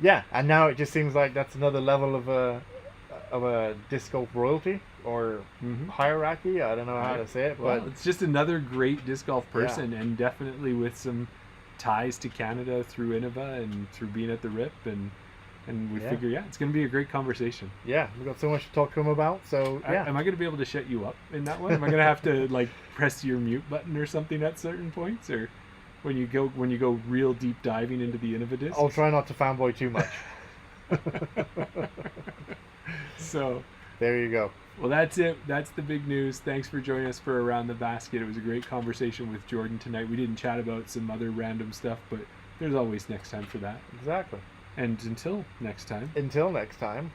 Yeah. And now it just seems like that's another level of a disc golf royalty or hierarchy. I don't know how to say it, Well, but it's just another great disc golf person, and definitely with some ties to Canada through Innova and through being at the RIP, and we figure, it's going to be a great conversation. yeah, we got so much to talk to him about. So yeah, Am I going to be able to shut you up in that one? Am I going to have to like press your mute button or something at certain points, or when you go real deep diving into the Innova disc? I'll try not to fanboy too much. So There you go. well, that's it. That's the big news. Thanks for joining us for Around the Basket. It was a great conversation with Jordan tonight. We didn't chat about some other random stuff, but there's always next time for that. Exactly. And until next time, Until next time,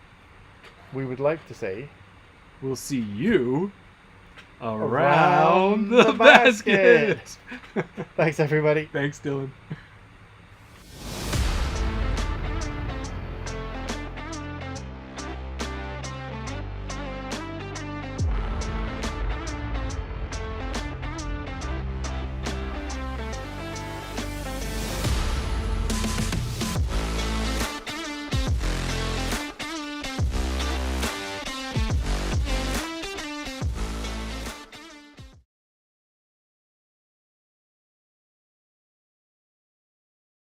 we would like to say we'll see you Around around the the basket. Thanks, everybody. Thanks, Dylan.